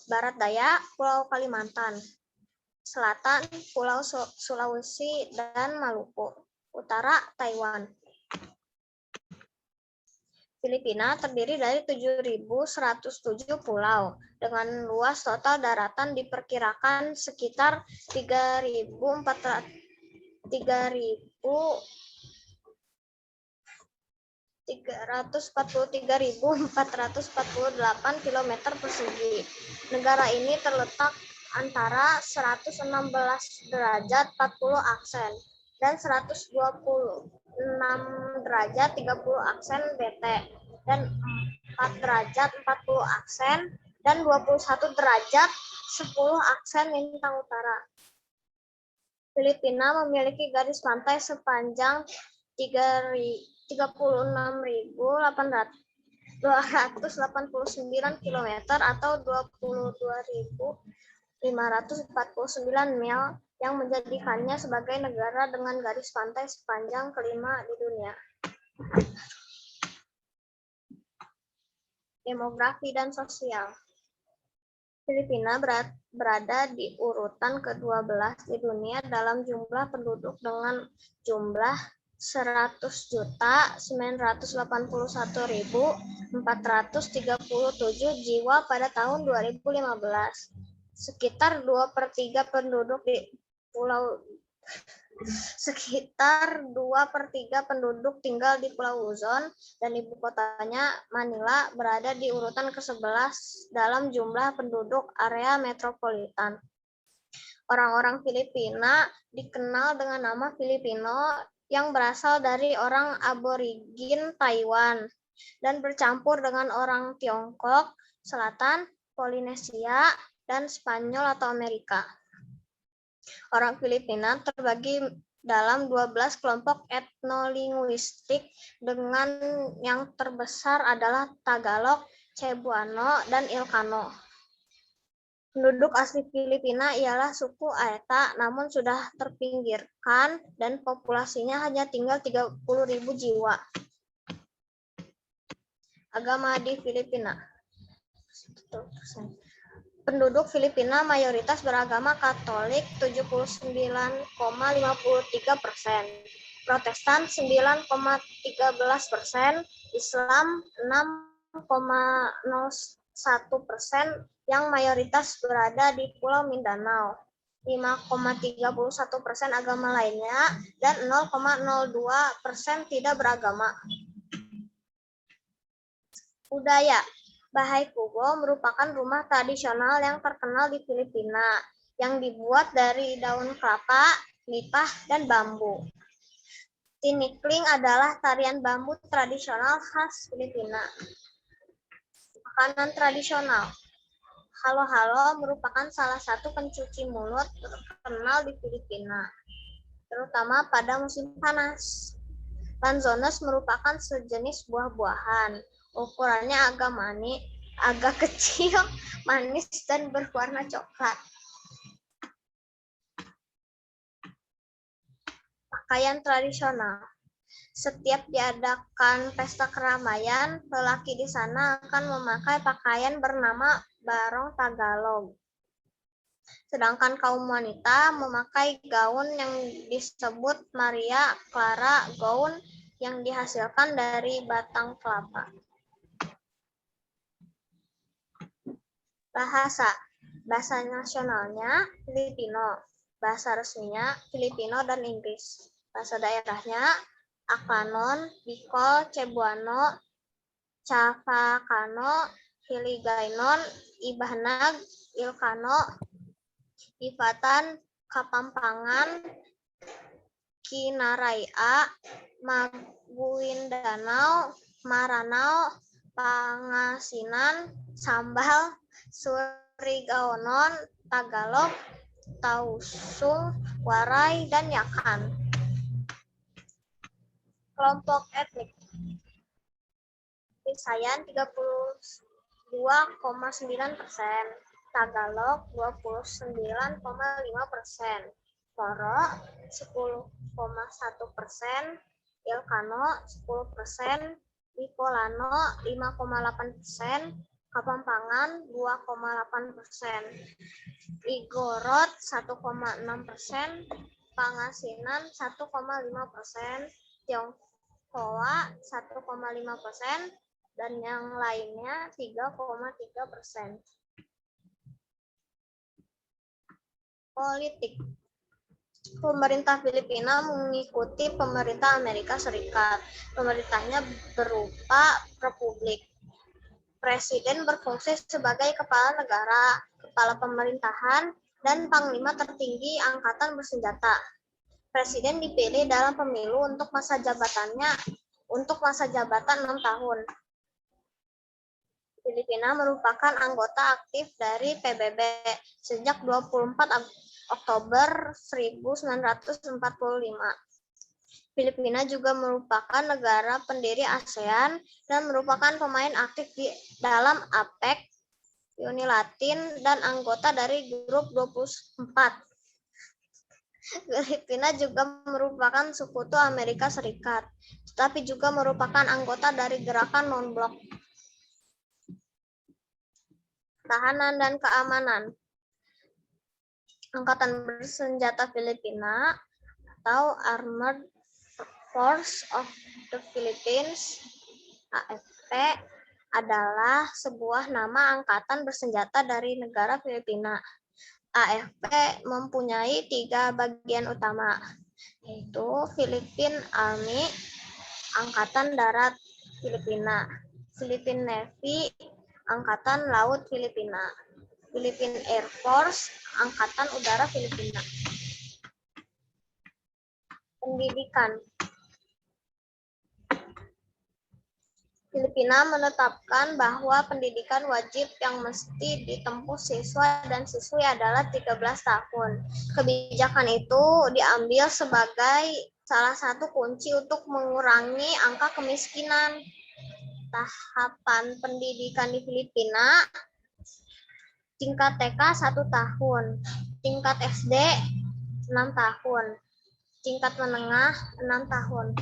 barat daya Pulau Kalimantan, selatan Pulau Sulawesi dan Maluku, utara Taiwan. Filipina terdiri dari 7.107 pulau dengan luas total daratan diperkirakan sekitar 343.448 km persegi. Negara ini terletak antara 116 derajat 40 aksen dan 126 derajat 30 aksen BT dan 4 derajat 40 aksen dan 21 derajat 10 aksen lintang utara. Filipina memiliki garis pantai sepanjang 36.289 km atau 22.549 mil yang menjadikannya sebagai negara dengan garis pantai sepanjang kelima di dunia. Demografi dan sosial. Filipina berada di urutan ke-12 di dunia dalam jumlah penduduk dengan jumlah 100.981.437 jiwa pada tahun 2015. Sekitar 2/3 penduduk di pulau tinggal di Pulau Luzon dan ibu kotanya Manila berada di urutan ke-11 dalam jumlah penduduk area metropolitan. Orang-orang Filipina dikenal dengan nama Filipino yang berasal dari orang aborigin Taiwan dan bercampur dengan orang Tiongkok, Selatan, Polinesia, dan Spanyol atau Amerika. Orang Filipina terbagi dalam 12 kelompok etnolinguistik dengan yang terbesar adalah Tagalog, Cebuano, dan Ilocano. Penduduk asli Filipina ialah suku Aeta, namun sudah terpinggirkan dan populasinya hanya tinggal 30.000 jiwa. Agama di Filipina. Penduduk Filipina mayoritas beragama Katolik 79,53%, Protestan 9,13%, Islam 6,01%, yang mayoritas berada di Pulau Mindanao, 5,31% agama lainnya, dan 0,02% tidak beragama. Budaya. Bahay Kubo merupakan rumah tradisional yang terkenal di Filipina, yang dibuat dari daun kelapa, nipah, dan bambu. Tinikling adalah tarian bambu tradisional khas Filipina. Makanan tradisional. Halo-halo merupakan salah satu pencuci mulut terkenal di Filipina, terutama pada musim panas. Lanzones merupakan sejenis buah-buahan. Ukurannya agak kecil, manis, dan berwarna coklat. Pakaian tradisional. Setiap diadakan pesta keramaian, lelaki di sana akan memakai pakaian bernama barong Tagalog. Sedangkan kaum wanita memakai gaun yang disebut Maria Clara gown yang dihasilkan dari batang kelapa. Bahasa. Bahasa nasionalnya Filipino. Bahasa resminya Filipino dan Inggris. Bahasa daerahnya Aklanon, Bicol, Cebuano, Chavacano, Hiligaynon, Ibanag, Ilocano, Ifatan, Kapampangan, Kinaraya, Maguindanao, Maranao, Pangasinan, Sambal, Surigao-non, Tagalog, Tausung, Waray, dan Yakan. Kelompok etnik. Visayan 32,9%, Tagalog 29,5%, Toro 10,1%, Ilocano 10%, Bicolano 5,8%, Kapampangan 2,8%, Igorot 1,6%, Pangasinan 1,5%, Tionghoa 1,5%, dan yang lainnya 3,3%. Politik. Pemerintah Filipina mengikuti pemerintah Amerika Serikat. Pemerintahnya berupa republik. Presiden berfungsi sebagai kepala negara, kepala pemerintahan, dan panglima tertinggi angkatan bersenjata. Presiden dipilih dalam pemilu untuk masa jabatan 6 tahun. Filipina merupakan anggota aktif dari PBB sejak 24 Oktober 1945. Filipina juga merupakan negara pendiri ASEAN dan merupakan pemain aktif di dalam APEC, Uni Latin, dan anggota dari Grup 24. Filipina juga merupakan sekutu Amerika Serikat, tetapi juga merupakan anggota dari Gerakan Non-Blok. Pertahanan dan Keamanan. Angkatan Bersenjata Filipina atau Armored Force of the Philippines, AFP, adalah sebuah nama angkatan bersenjata dari negara Filipina. AFP mempunyai 3 bagian utama, yaitu Philippine Army, Angkatan Darat Filipina, Philippine Navy, Angkatan Laut Filipina, Philippine Air Force, Angkatan Udara Filipina. Pendidikan. Filipina menetapkan bahwa pendidikan wajib yang mesti ditempuh siswa dan siswi adalah 13 tahun. Kebijakan itu diambil sebagai salah satu kunci untuk mengurangi angka kemiskinan. Tahapan pendidikan di Filipina, tingkat TK 1 tahun, tingkat SD 6 tahun, tingkat menengah 6 tahun.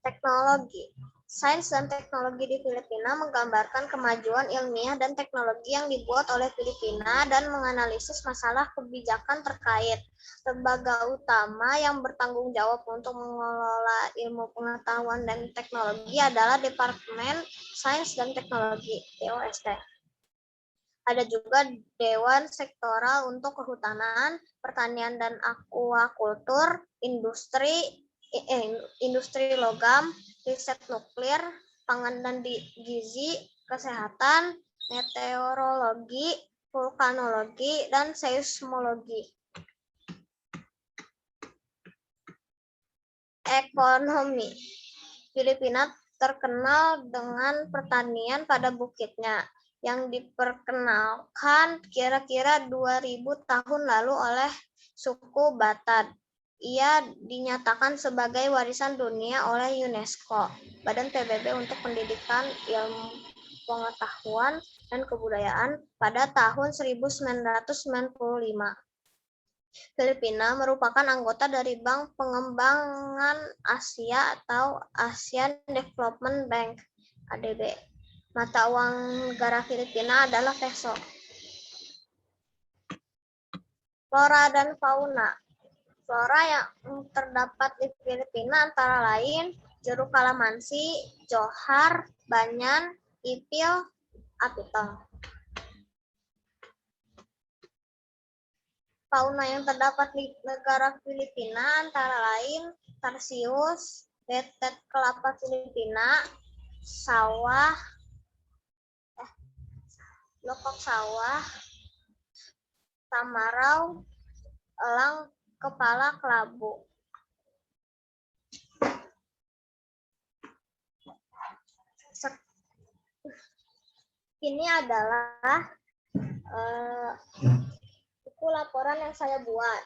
Teknologi. Sains dan teknologi di Filipina menggambarkan kemajuan ilmiah dan teknologi yang dibuat oleh Filipina dan menganalisis masalah kebijakan terkait. Lembaga utama yang bertanggung jawab untuk mengelola ilmu pengetahuan dan teknologi adalah Departemen Sains dan Teknologi, DOST. Ada juga Dewan Sektoral untuk Kehutanan, Pertanian dan Akuakultur, industri logam, riset nuklir, pangan dan gizi, kesehatan, meteorologi, vulkanologi, dan seismologi. Ekonomi. Filipina terkenal dengan pertanian pada bukitnya yang diperkenalkan kira-kira 2000 tahun lalu oleh suku Batak. Ia dinyatakan sebagai warisan dunia oleh UNESCO, Badan PBB untuk Pendidikan, Ilmu Pengetahuan, dan Kebudayaan pada tahun 1995. Filipina merupakan anggota dari Bank Pengembangan Asia atau Asian Development Bank, ADB. Mata uang negara Filipina adalah peso. Flora dan fauna. Flora yang terdapat di Filipina antara lain jeruk kalamansi, johar, banyan, ipil, apitong. Fauna yang terdapat di negara Filipina antara lain tarsius, betet kelapa Filipina, sawah, lokok sawah, tamarau, elang kepala kelabu. Ini adalah buku laporan yang saya buat.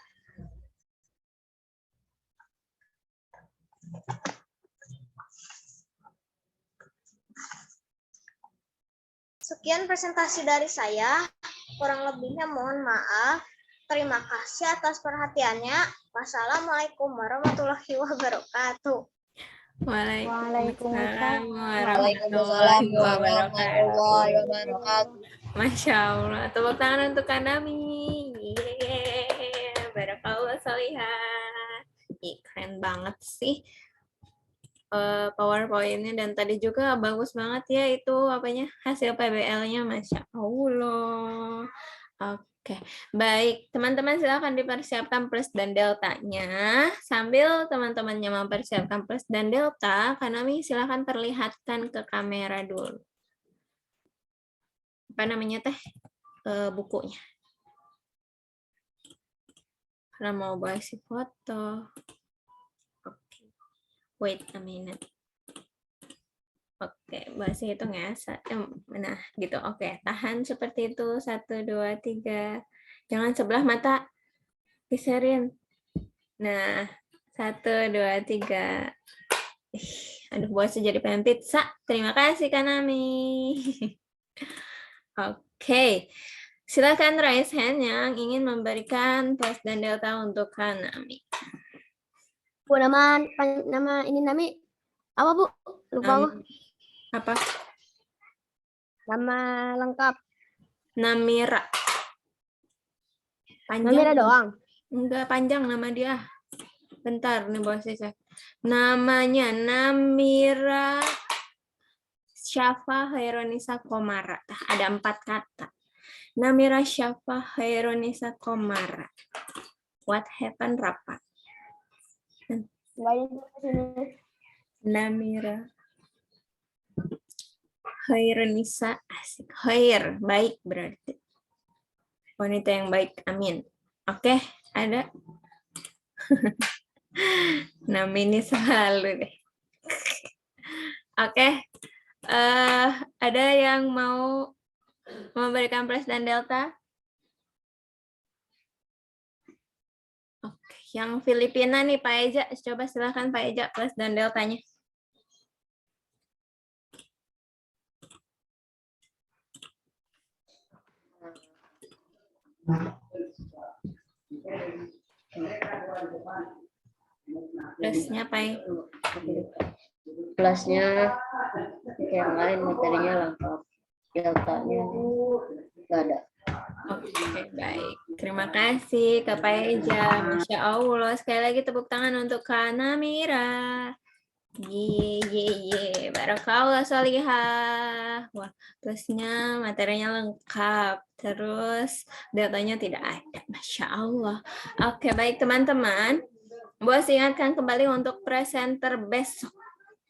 Sekian presentasi dari saya. Kurang lebihnya mohon maaf. Terima kasih atas perhatiannya. Wassalamualaikum warahmatullahi wabarakatuh. Waalaikumsalam Waalaikumsalam warahmatullahi wabarakatuh. Masya Allah. Tepuk tangan untuk Kanami. Yeay. Barakallah solihah. Keren banget sih PowerPoint-nya, dan tadi juga bagus banget ya itu apanya hasil PBL-nya, Masya Allah. Oke, baik teman-teman, silakan dipersiapkan plus dan deltanya. Sambil teman-temannya mempersiapkan plus dan delta, Kanami silakan perlihatkan ke kamera dulu. Apa namanya teh bukunya? Karena mau bahas si foto. Oke, wait a minute. Oke, bahasa hitung ya. Nah, gitu. Oke, tahan seperti itu. 1, 2, 3. Jangan sebelah mata. Geserin. Nah, 1, 2, 3. Aduh, bosnya jadi pengen pizza. Terima kasih, Kanami. Oke. Silakan raise hand yang ingin memberikan plus dan delta untuk Kanami. Bu, nama ini Nami apa, Bu? Lupa aku. Apa? Nama lengkap. Namira. Namira doang. Enggak, panjang nama dia. Bentar nih bos saya. Namanya Namira Syafa Khaironisa Komara. Ada 4 kata. Namira Syafa Khaironisa Komara. What happened, Rapa? Namira Khaironisa, asik. Khair, baik berarti. Wanita yang baik, amin. Oke, ada. Nama ini selalu deh. Oke, ada yang mau memberikan plus dan delta? Oke, yang Filipina nih Pak Eja, coba silakan Pak Eja plus dan deltanya. Plusnya Pak. Plusnya yang lain materinya lengkap, deltanya nggak ada. Oke, baik. Terima kasih Kak Pak Eja. Masya Allah. Sekali lagi tepuk tangan untuk Kak Namira. Ye. Barakallah sholihah. Wah, plusnya materinya lengkap. Terus datanya tidak ada. Masya Allah. Oke, baik teman-teman. Bos ingatkan kembali untuk presenter besok.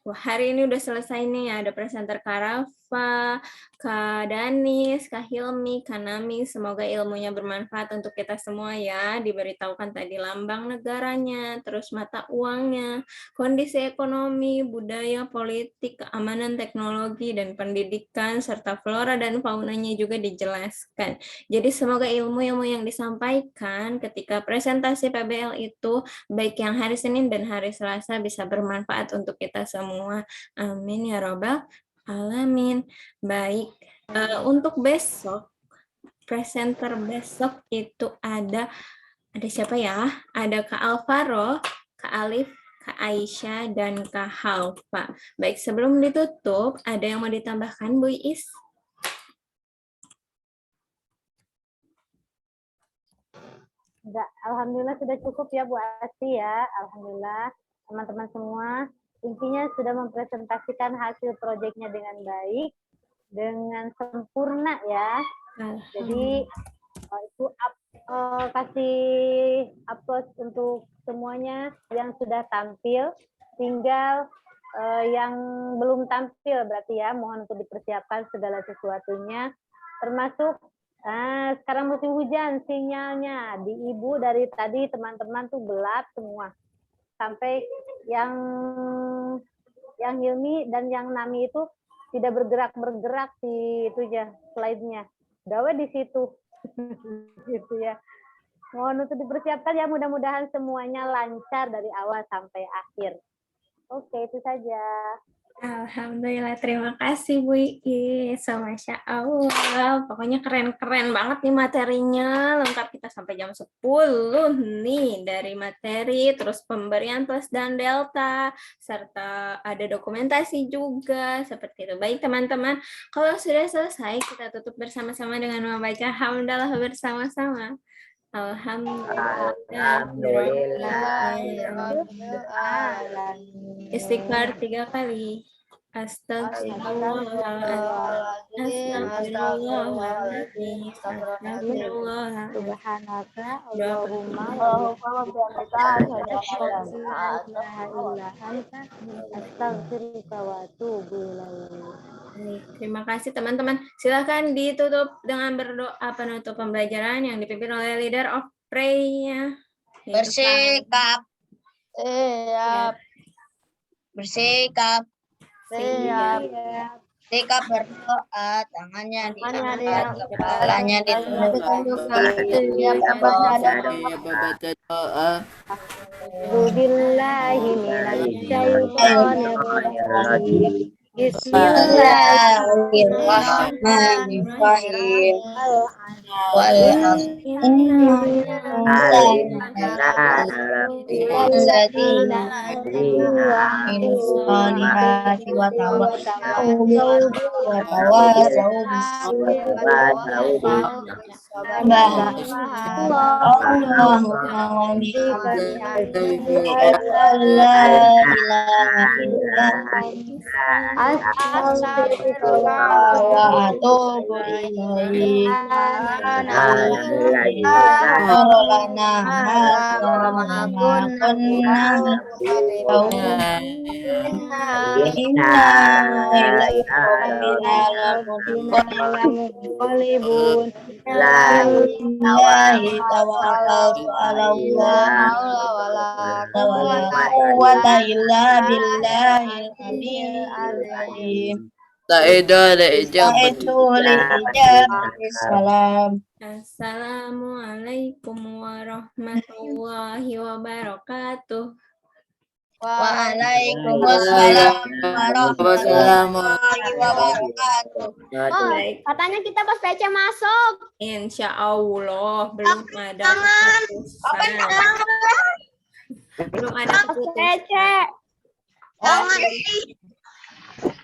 Wah, hari ini udah selesai nih, ada presenter Kak Rafa, Kak Danis, Kak Hilmi, Kak Nami. Semoga ilmunya bermanfaat untuk kita semua ya. Diberitahukan tadi lambang negaranya, terus mata uangnya, kondisi ekonomi, budaya, politik, keamanan, teknologi, dan pendidikan, serta flora dan faunanya juga dijelaskan. Jadi semoga ilmu-ilmu yang disampaikan ketika presentasi PBL itu, baik yang hari Senin dan hari Selasa, bisa bermanfaat untuk kita semua. Amin ya robbal alamin. Baik, untuk besok presenter besok itu ada siapa ya? Ada Kak Alvaro, Kak Alif, Kak Aisyah, dan Kak Halfa. Baik, sebelum ditutup, ada yang mau ditambahkan Bu Is? Enggak, alhamdulillah sudah cukup ya Bu Asti ya. Alhamdulillah teman-teman semua intinya sudah mempresentasikan hasil proyeknya dengan baik, dengan sempurna ya. Jadi itu kasih upload untuk semuanya yang sudah tampil, tinggal yang belum tampil berarti ya mohon untuk dipersiapkan segala sesuatunya, termasuk sekarang musim hujan, sinyalnya di Ibu dari tadi teman-teman tuh gelap semua. Sampai yang Hilmi dan yang Nami itu tidak bergerak di itu ya slide-nya. Dawe di situ. Gitu ya. Mohon untuk dipersiapkan ya, mudah-mudahan semuanya lancar dari awal sampai akhir. Oke, itu saja. Alhamdulillah, terima kasih Bu Iis. Masya Allah, pokoknya keren-keren banget nih materinya, lengkap kita sampai jam 10 nih dari materi, terus pemberian plus dan delta, serta ada dokumentasi juga, seperti itu. Baik teman-teman, kalau sudah selesai kita tutup bersama-sama dengan membaca hamdalah bersama-sama. Alhamdulillah. Istighfar 3 kali. Astagfirullahaladzim. Subhanaka Allahumma wa bihamdika asyhadu an la ilaha illa anta astaghfiruka wa atubu ilaik. Terima kasih teman-teman. Silakan ditutup dengan berdoa penutup pembelajaran yang dipimpin oleh leader of pray-nya. Bersikap. Siap. Bersikap. Siap. Sikap berdoa, tangannya diangkat, kepalanya ditundukkan. Billahi minasyaitonir rajim. Bismillahirrahmanirrahim. وتواصوا اللهم وبحمدك أشهد أن لا إله إلا أنت أستغفرك وأتوب إليك غفر لنا هذا ما كنا إنا إليك Qalibun. Bismillah tawakkaltu ala Allah wala quwwata illa billahil aliyyil azim. Itu lijabati salam. Assalamualaikum warahmatullahi wabarakatuh. Waalaikumsalam warahmatullahi wabarakatuh. Katanya kita pas PC masuk. Insya Allah belum ada keputusan. Belum ada keputusan. PC. Jangan,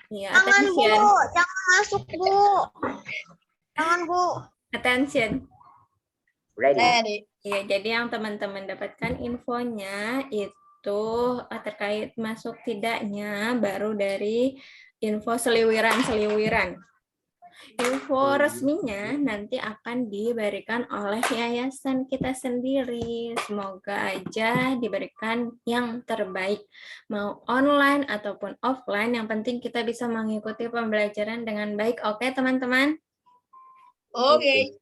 Ya, jangan Bu, attention. jangan masuk Bu. Jangan Bu. Attention. Ready? Ya, jadi yang teman-teman dapatkan infonya itu terkait masuk tidaknya baru dari info seliwiran-seliwiran. Info resminya nanti akan diberikan oleh yayasan kita sendiri. Semoga aja diberikan yang terbaik. Mau online ataupun offline, yang penting kita bisa mengikuti pembelajaran dengan baik. Oke, teman-teman? Oke.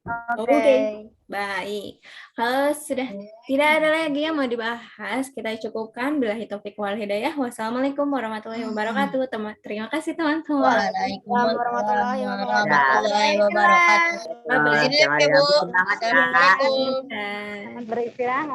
Baik. Kalau sudah tidak ada lagi yang mau dibahas, kita cukupkan. Billahi taufik wal hidayah. Wassalamualaikum warahmatullahi wabarakatuh. Terima kasih teman-teman. Waalaikumsalam warahmatullahi wabarakatuh. Bye-bye. Ini ya Bu. Semangat ya. Assalamualaikum. Dan Beristirahat.